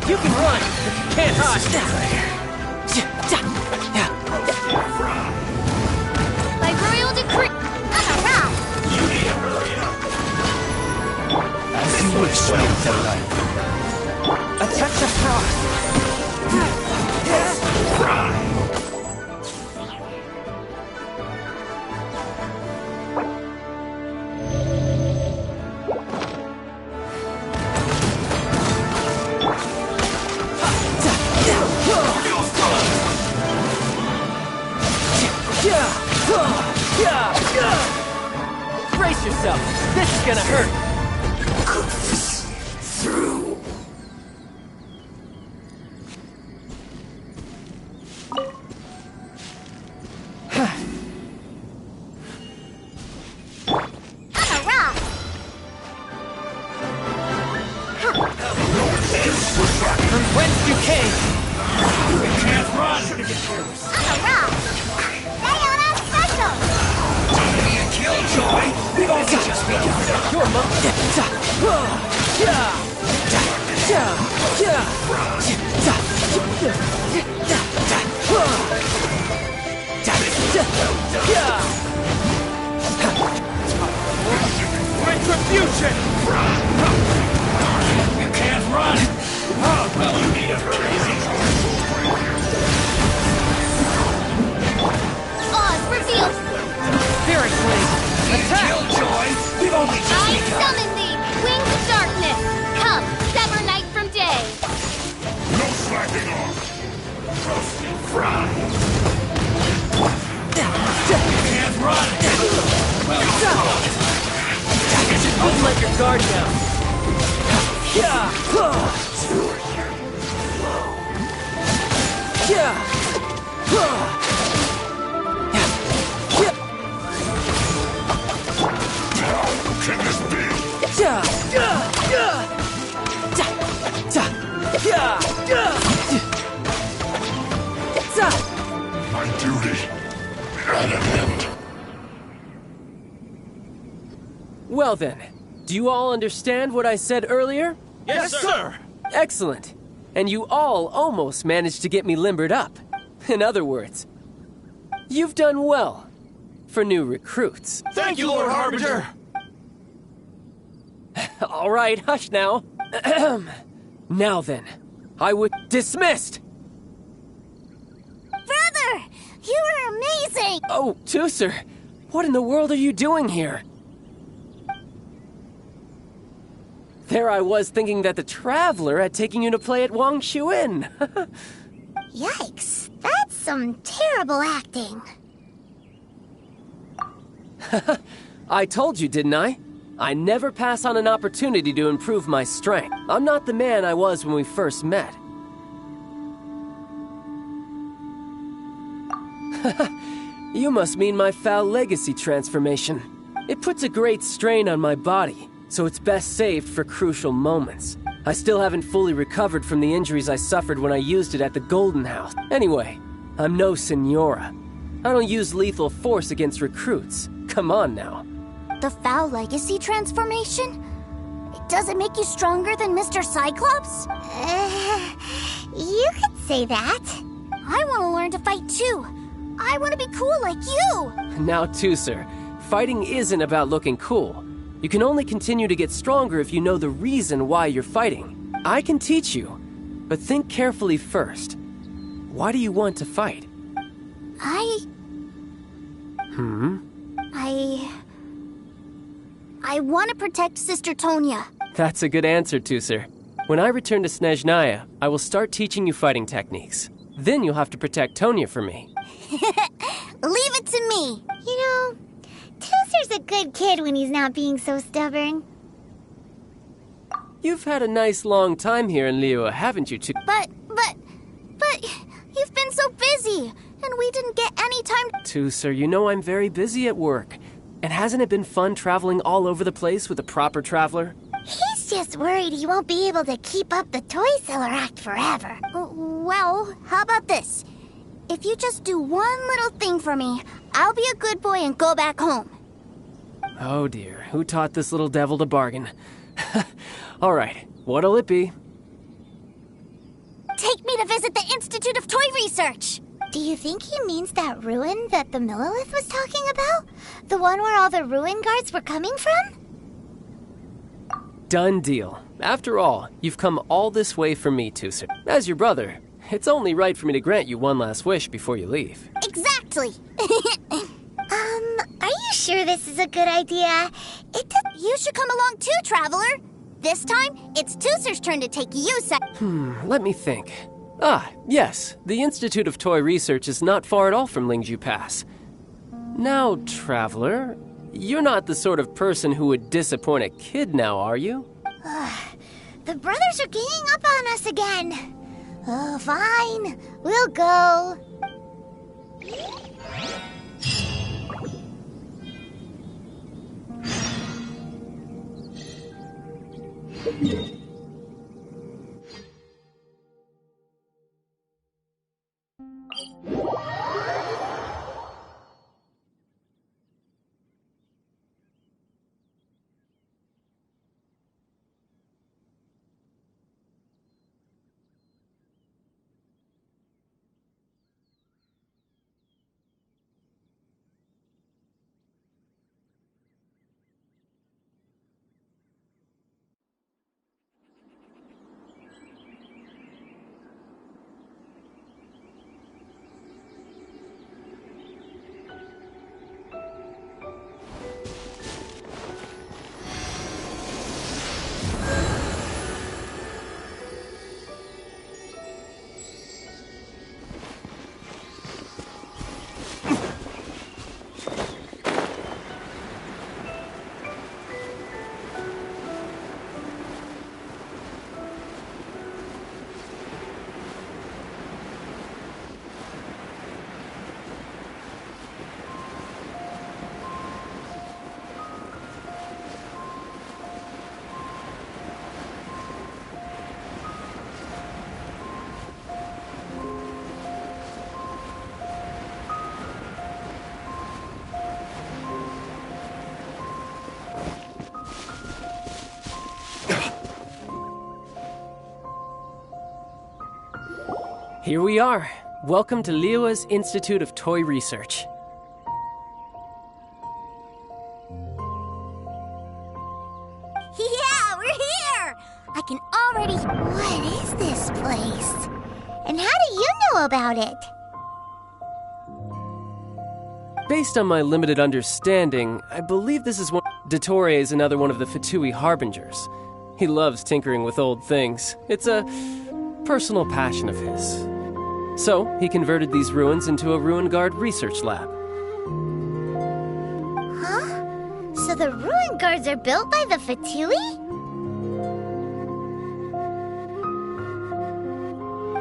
You can run, but you can't hide! By royal decree... You need to hurry up. As you wish, sweet delight. A touch of frost! Brace yourself! This is gonna hurt! Through. From whence you came! You can't run! Killjoy! We've only just begun! Your Retribution! You can't run! Oh, well, you need a hurry. Oz revealed! Spirit Blade! Attack! Killjoy! We've only just I begun! summon thee! Wings of darkness! Come, sever night from day! No slacking off! Roasted fry! You can't run! Don't let your guard down! Can this be? My duty at an end. Well then, do you all understand what I said earlier? Yes, sir! Excellent. And you all almost managed to get me limbered up. In other words, you've done well for new recruits. Thank you, Lord Harbinger! All right, hush now. Now then, I would... Dismissed! Brother! You were amazing! Oh, Tooser, what in the world are you doing here? There I was thinking that the Traveler had taken you to play at Wang Shuin. Yikes, that's some terrible acting. I told you, didn't I? I never pass on an opportunity to improve my strength. I'm not the man I was when we first met. You must mean my foul legacy transformation. It puts a great strain on my body, so it's best saved for crucial moments. I still haven't fully recovered from the injuries I suffered when I used it at the Golden House. Anyway, I'm no Senora. I don't use lethal force against recruits. Come on now. The foul legacy transformation? Does it make you stronger than Mr. Cyclops? You could say that. I want to learn to fight too. I want to be cool like you. Now, Tooser, fighting isn't about looking cool. You can only continue to get stronger if you know the reason why you're fighting. I can teach you, but think carefully first. Why do you want to fight? I want to protect Sister Tonya. That's a good answer, Tooser. When I return to Snezhnaya, I will start teaching you fighting techniques. Then you'll have to protect Tonya for me. Leave it to me. You know, Tooser's a good kid when he's not being so stubborn. You've had a nice long time here in Liyue, haven't you, But you've been so busy, and we didn't get any time. Tooser, you know I'm very busy at work. And hasn't it been fun traveling all over the place with a proper traveler? He's just worried he won't be able to keep up the toy seller act forever. Well, how about this? If you just do one little thing for me, I'll be a good boy and go back home. Oh dear, who taught this little devil to bargain? All right, what'll it be? Take me to visit the Institute of Toy Research. Do you think he means that ruin that the Millilith was talking about? The one where all the ruin guards were coming from? Done deal. After all, you've come all this way for me, Tooser. As your brother, it's only right for me to grant you one last wish before you leave. Exactly. Are you sure this is a good idea? You should come along too, Traveler. This time, it's Tooser's turn to take you Let me think. Yes, the Institute of Toy Research is not far at all from Lingju Pass. Now, Traveler, you're not the sort of person who would disappoint a kid now, are you? The brothers are ganging up on us again. Oh, fine. We'll go. Here we are. Welcome to Liyue's Institute of Toy Research. Yeah, we're here! I can already... What is this place? And how do you know about it? Based on my limited understanding, I believe this is one... Dottore is another one of the Fatui Harbingers. He loves tinkering with old things. It's a personal passion of his. So, he converted these ruins into a Ruin Guard research lab. Huh? So the ruin guards are built by the Fatui?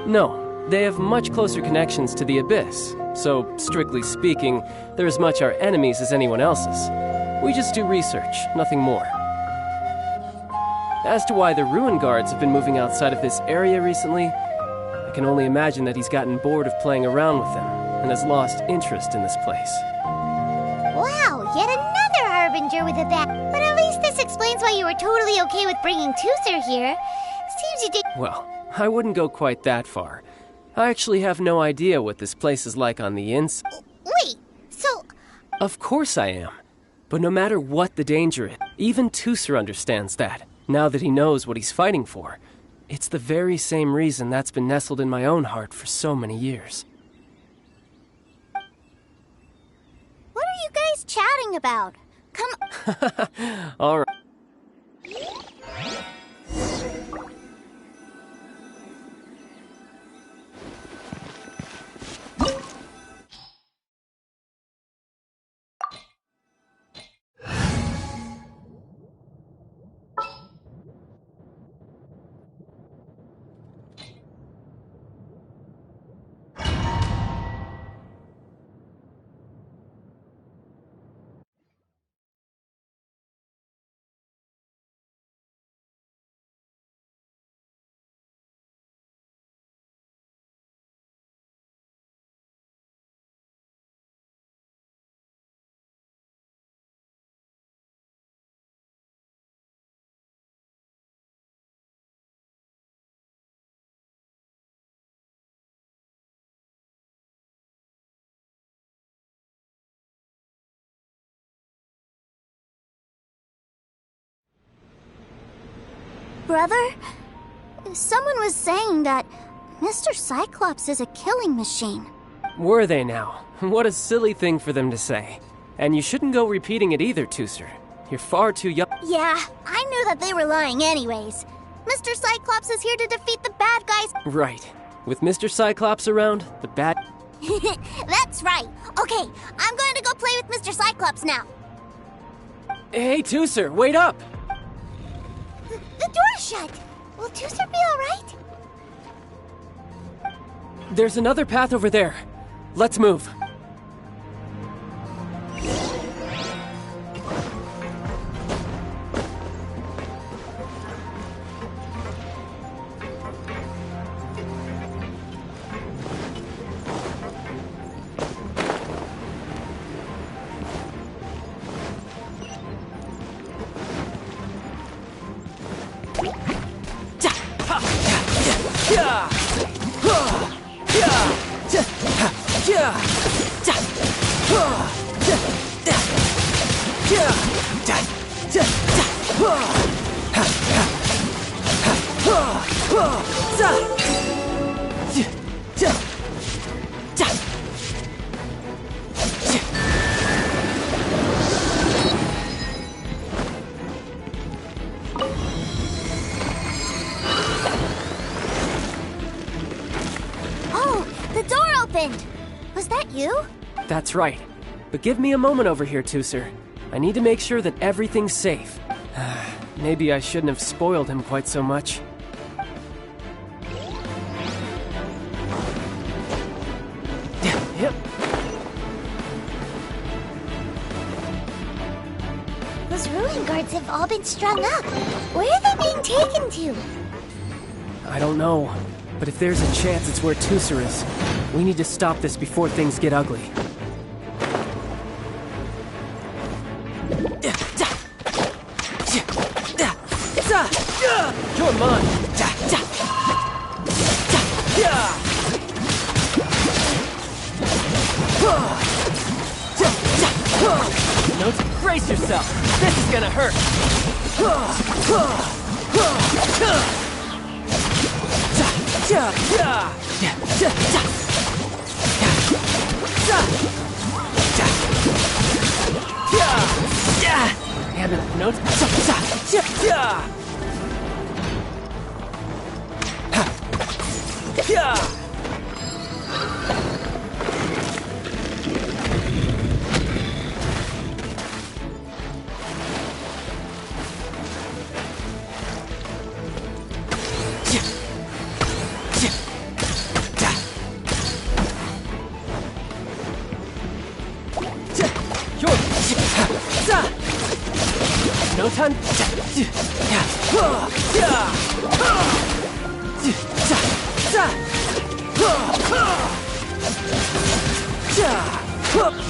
No, they have much closer connections to the Abyss. So, strictly speaking, they're as much our enemies as anyone else's. We just do research, nothing more. As to why the Ruin Guards have been moving outside of this area recently, I can only imagine that he's gotten bored of playing around with them and has lost interest in this place. Wow, yet another Harbinger with a bat. But at least this explains why you were totally okay with bringing Tooser here. Seems you did... Well, I wouldn't go quite that far. I actually have no idea what this place is like on the inside. Wait, so... Of course I am. But no matter what the danger is, even Tooser understands that, now that he knows what he's fighting for. It's the very same reason that's been nestled in my own heart for so many years. What are you guys chatting about? Come... All right. brother? Someone was saying that Mr. Cyclops is a killing machine. Were they now? What a silly thing for them to say. And you shouldn't go repeating it either, Tooser. You're far too young. Yeah, I knew that they were lying anyways. Mr. Cyclops is here to defeat the bad guys. Right. With Mr. Cyclops around, the bad... That's right. Okay, I'm going to go play with Mr. Cyclops now. Hey, Tooser, wait up! The door's shut. Will Tooser be alright? There's another path over there. Let's move. Oh, the door opened. Was that you? That's right. But give me a moment over here, Tooser. I need to make sure that everything's safe. Maybe I shouldn't have spoiled him quite so much. Yep. Those ruin guards have all been strung up. Where are they being taken to? I don't know. But if there's a chance it's where Tooser is, we need to stop this before things get ugly. You're mine! No, brace yourself! This is gonna hurt! Damn it, no. No time.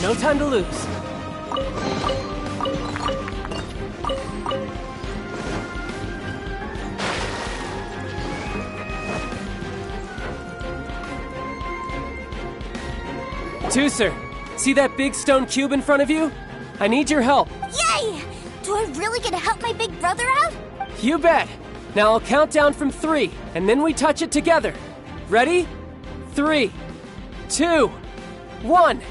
No time to lose. Tooser, see that big stone cube in front of you? I need your help. Yay! Do I really get to help my big brother out? You bet. Now I'll count down from 3, and then we touch it together. Ready? 3, 2, 1.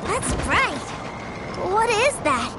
That's bright. What is that?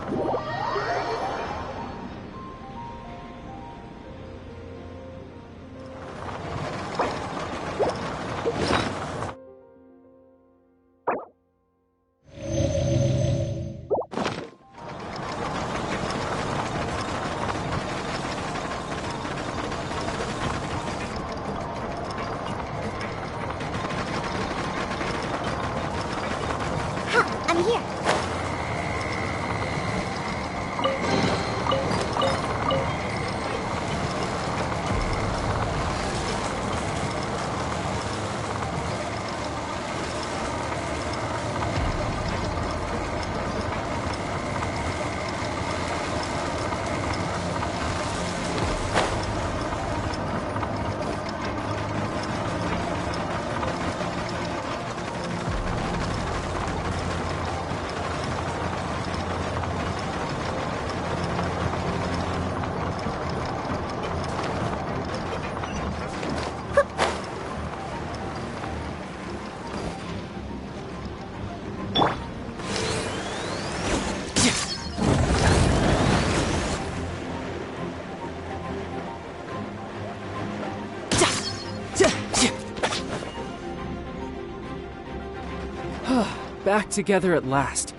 back together at last.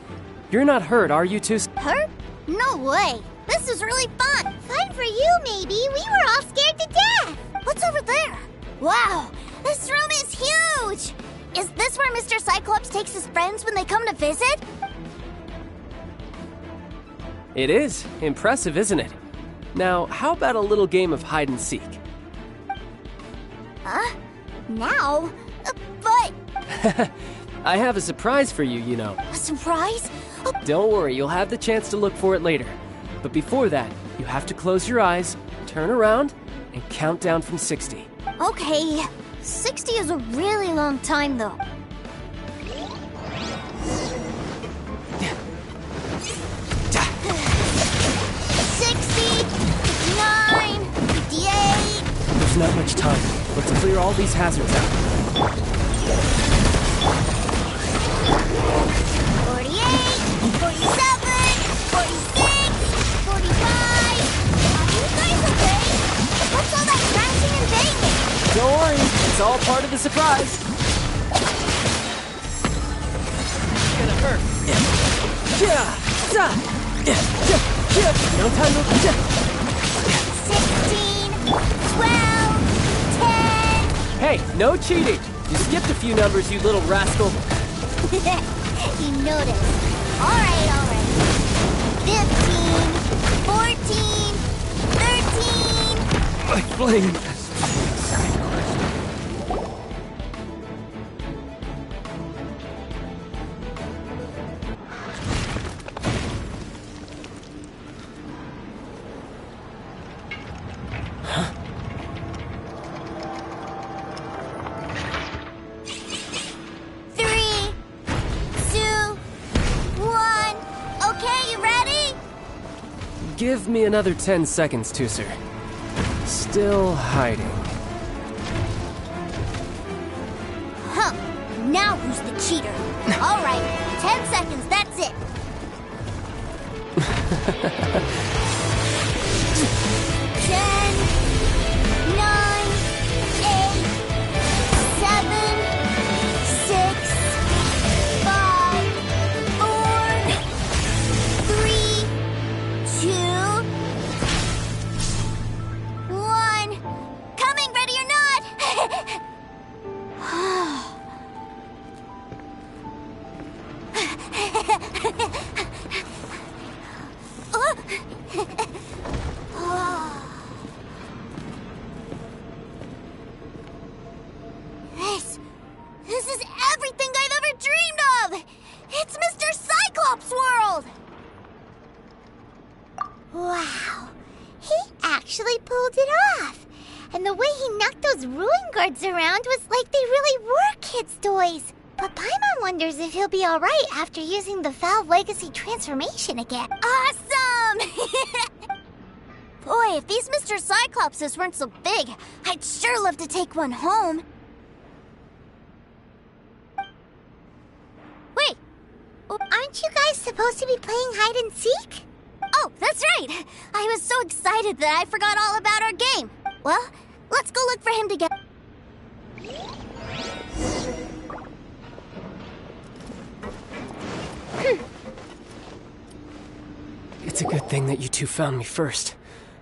You're not hurt, are you, Tusser? Hurt? No way. This is really fun. Fun for you, maybe. We were all scared to death. What's over there? Wow, this room is huge. Is this where Mr. Cyclops takes his friends when they come to visit? It is. Impressive, isn't it? Now, how about a little game of hide and seek? Huh? Now? But... I have a surprise for you, you know. A surprise? Don't worry, you'll have the chance to look for it later. But before that, you have to close your eyes, turn around, and count down from 60. Okay. 60 is a really long time, though. 60, 59, 58. There's not much time. Let's clear all these hazards out. 48, 47, 46, 45. Are you guys okay? What's all that crashing and banging? Don't worry, it's all part of the surprise. It's gonna hurt. No time to... 16, 12, 10. Hey, no cheating. You skipped a few numbers, you little rascal. You noticed. All right. 15, 14, 13. My flame. Give me another 10 seconds, Tusser. Still hiding. Huh. Now who's the cheater? All right, 10 seconds, that's it. 10, 9, 8, 7, 6, 5, 4, 3, 2, 1. Coming, ready or not. This is everything I've ever dreamed of! It's Mr. Cyclops' world! Wow. He actually pulled it off. And the way he knocked those ruin guards around was like they really were kids' toys. But Paimon wonders if he'll be alright after using the Valve Legacy transformation again. Awesome! Boy, if these Mr. Cyclopses weren't so big, I'd sure love to take one home. Wait! Aren't you guys supposed to be playing hide and seek? Oh, that's right! I was so excited that I forgot all about our game. Well, let's go look for him together. It's a good thing that you two found me first.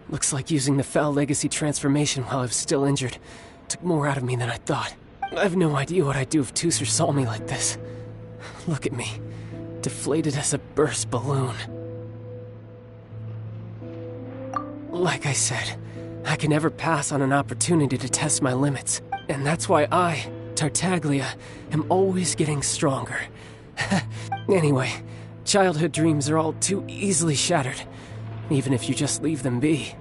Looks like using the Foul Legacy transformation while I was still injured took more out of me than I thought. I have no idea what I'd do if Tusser saw me like this. Look at me, deflated as a burst balloon. Like I said, I can never pass on an opportunity to test my limits. And that's why I, Tartaglia, am always getting stronger. Anyway, childhood dreams are all too easily shattered. Even if you just leave them be,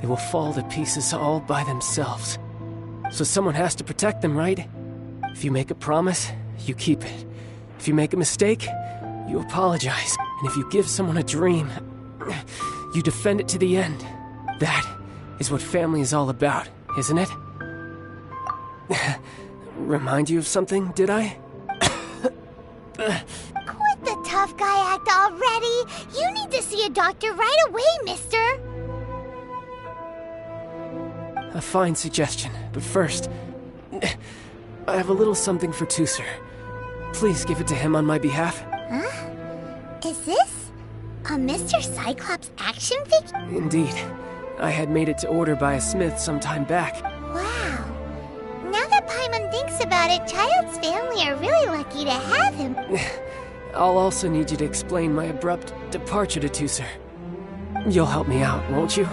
they will fall to pieces all by themselves. So someone has to protect them, right? If you make a promise, you keep it. If you make a mistake, you apologize. And if you give someone a dream, you defend it to the end. That is what family is all about, isn't it? Remind you of something, did I? Quit the tough guy act already! You need to see a doctor right away, mister! A fine suggestion, but first, I have a little something for Tusser. Please give it to him on my behalf. Huh? Is this a Mr. Cyclops action figure? Indeed. I had made it to order by a smith some time back. Wow. Now that Paimon thinks about it, Child's family are really lucky to have him. I'll also need you to explain my abrupt departure to Tusser. You'll help me out, won't you?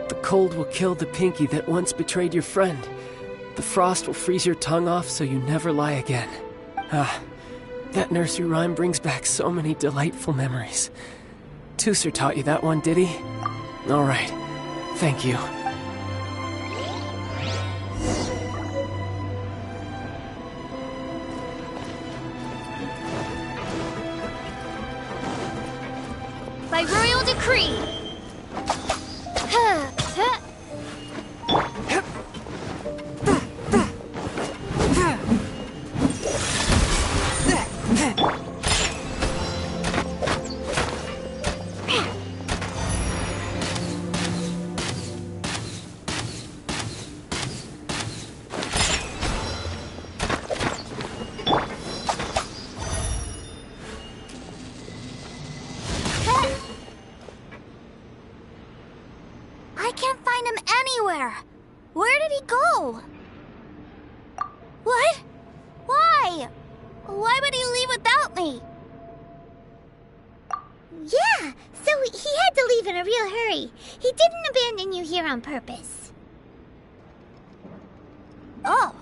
The cold will kill the pinky that once betrayed your friend. The frost will freeze your tongue off so you never lie again. Ah, that nursery rhyme brings back so many delightful memories. Tusser taught you that one, did he? All right. Thank you. By royal decree. I can't find him anywhere. Where did he go? What? Why? Why would he leave without me? Yeah, so he had to leave in a real hurry. He didn't abandon you here on purpose. Oh.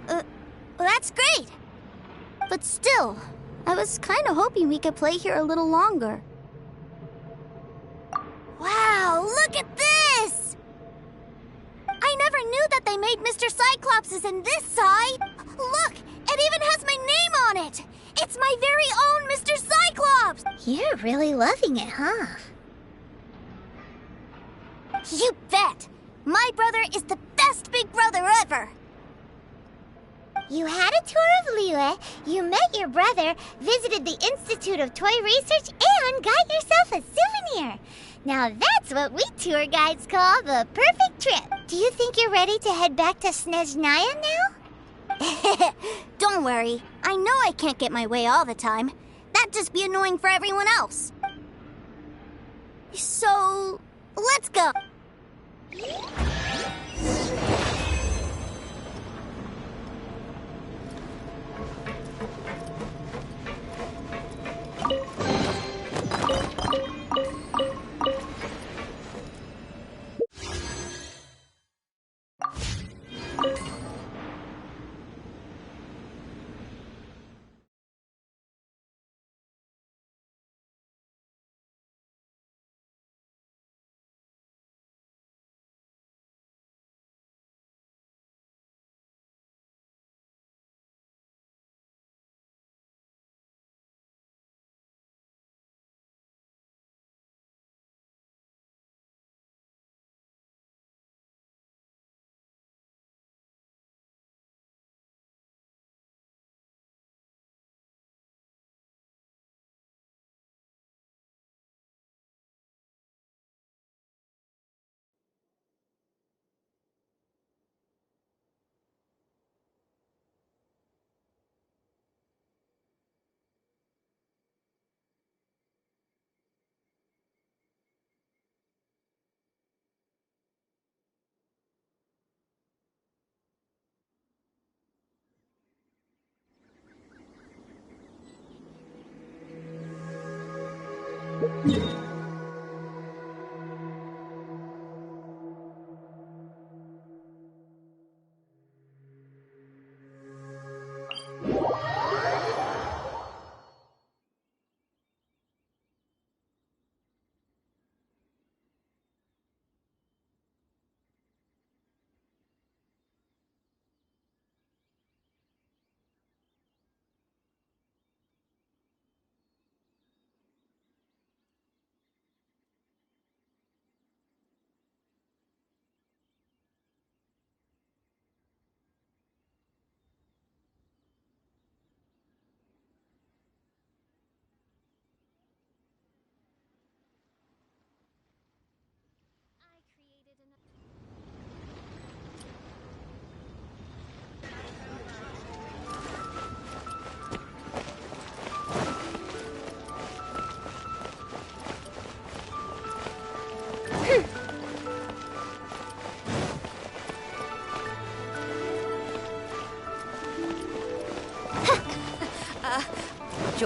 Well, that's great. But still, I was kind of hoping we could play here a little longer. Wow, look at this! I never knew that they made Mr. Cyclopses in this side. Look, it even has my name on it. It's my very own Mr. Cyclops! You're really loving it, huh? You bet! My brother is the best big brother ever! You had a tour of Liyue, you met your brother, visited the Institute of Toy Research, and got yourself a souvenir. Now that's what we tour guides call the perfect trip. Do you think you're ready to head back to Snezhnaya now? Don't worry. I know I can't get my way all the time. That'd just be annoying for everyone else. So, let's go.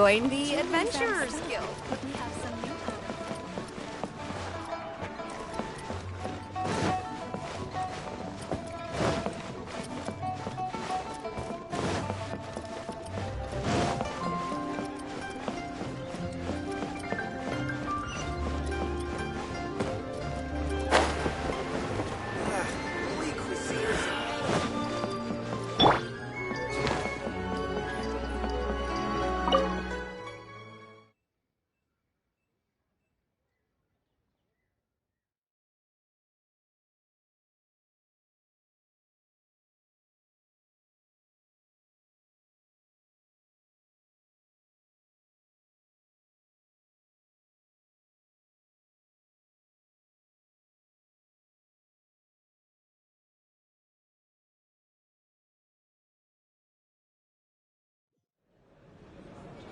join the Adventurers Guild.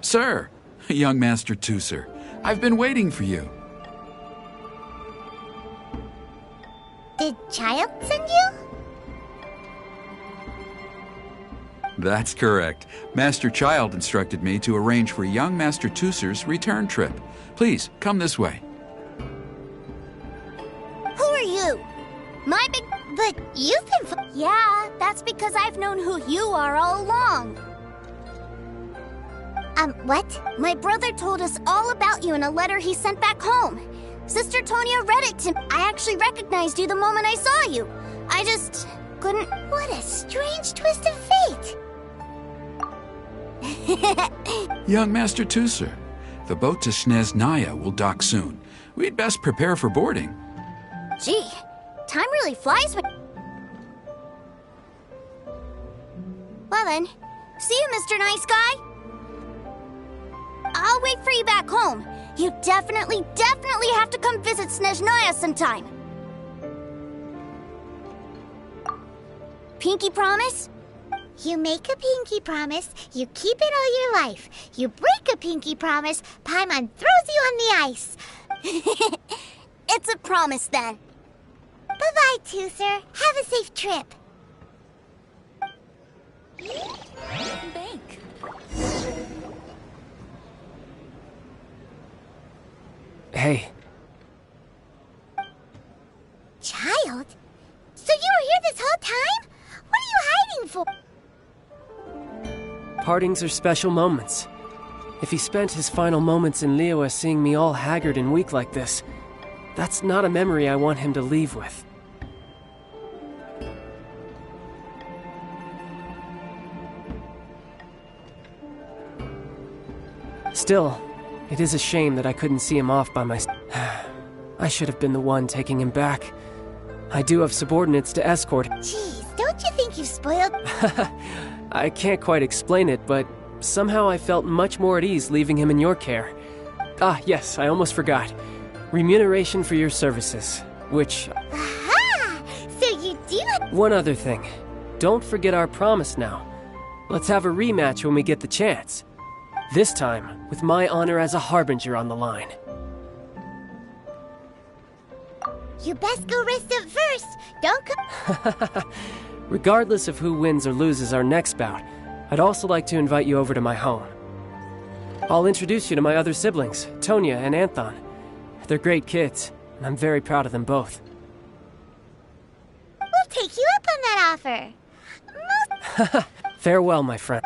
Sir, young Master Tooser, I've been waiting for you. Did Child send you? That's correct. Master Child instructed me to arrange for young Master Tooser's return trip. Please, come this way. Who are you? My big... But you've been... Yeah, that's because I've known who you are all along. What? My brother told us all about you in a letter he sent back home. Sister Tonya read it to me. I actually recognized you the moment I saw you. I just couldn't... What a strange twist of fate. Young Master Tooser, the boat to Snezhnaya will dock soon. We'd best prepare for boarding. Gee, time really flies when... Well then, see you, Mr. Nice Guy. I'll wait for you back home. You definitely have to come visit Snezhnaya sometime. Pinky promise? You make a pinky promise, you keep it all your life. You break a pinky promise, Paimon throws you on the ice. It's a promise then. Bye-bye, Tooser. Have a safe trip. Bank. Hey. Child? So you were here this whole time? What are you hiding for? Partings are special moments. If he spent his final moments in Liyue seeing me all haggard and weak like this, that's not a memory I want him to leave with. Still, it is a shame that I couldn't see him off by myself. I should have been the one taking him back. I do have subordinates to escort. Jeez, don't you think you've spoiled... I can't quite explain it, but somehow I felt much more at ease leaving him in your care. Ah, yes, I almost forgot. Remuneration for your services, which... Aha! So you do... One other thing. Don't forget our promise now. Let's have a rematch when we get the chance. This time, with my honor as a harbinger on the line. You best go rest up first. Don't come... Regardless of who wins or loses our next bout, I'd also like to invite you over to my home. I'll introduce you to my other siblings, Tonya and Anthon. They're great kids, and I'm very proud of them both. We'll take you up on that offer. Farewell, my friend.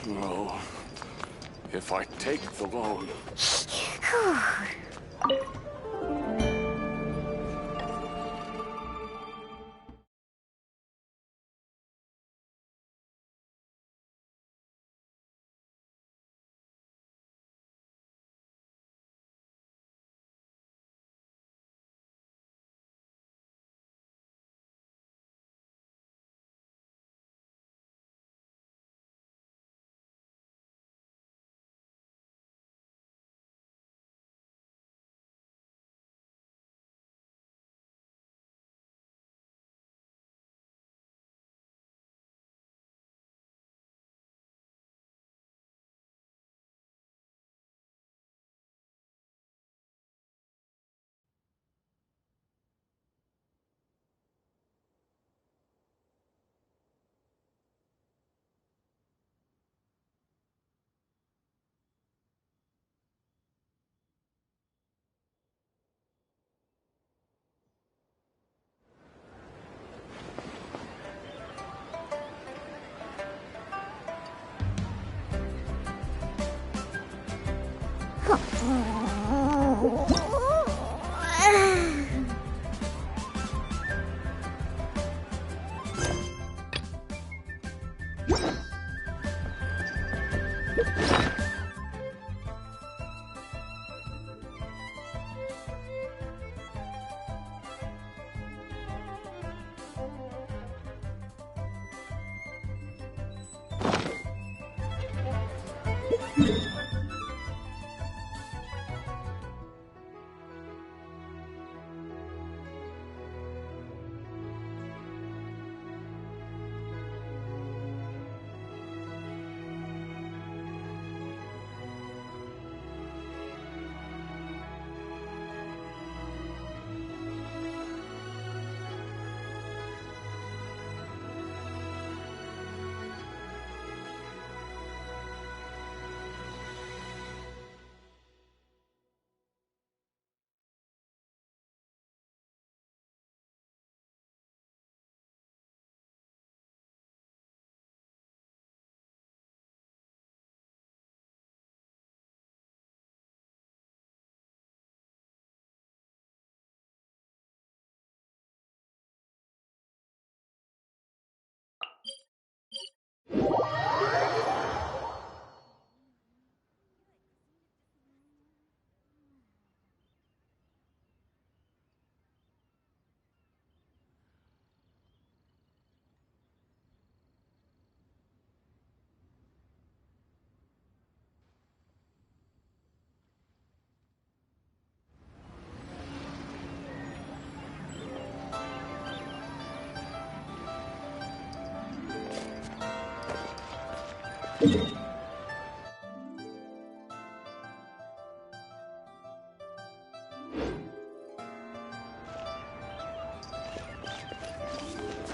No. If I take the loan...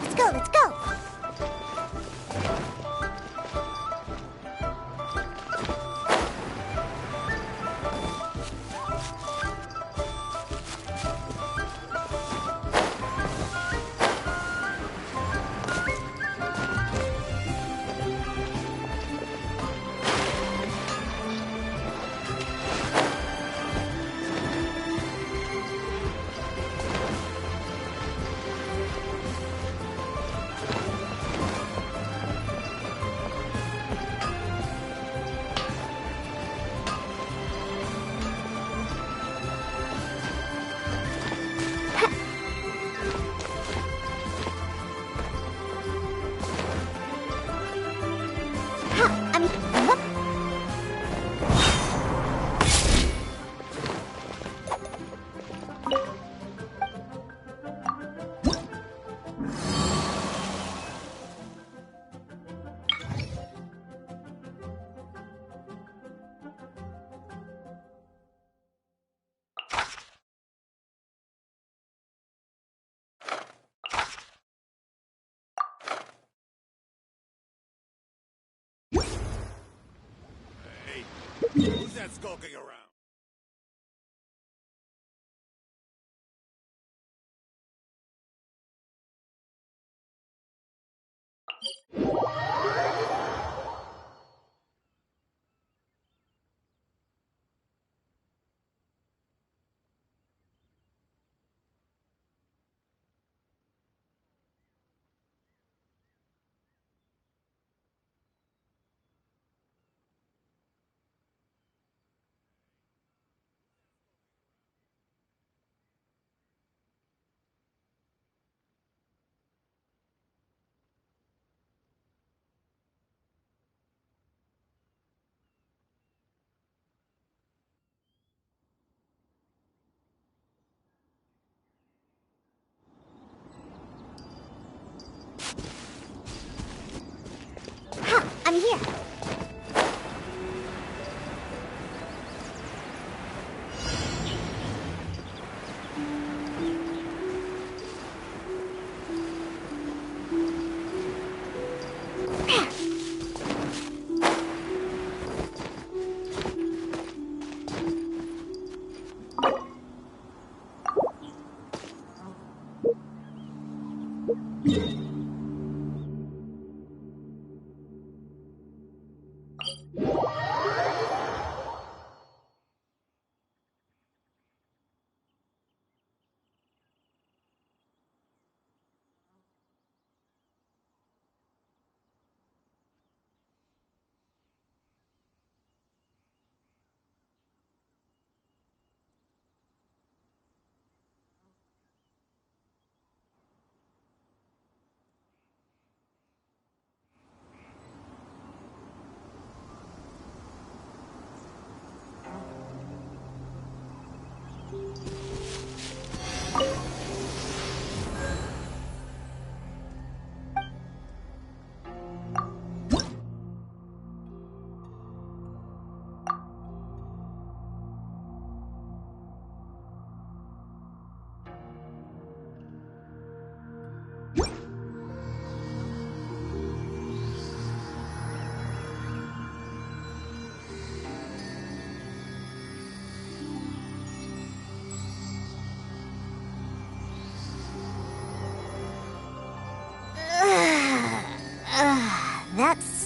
Let's go, let's go! Who's that skulking around? I'm here.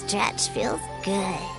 stretch feels good.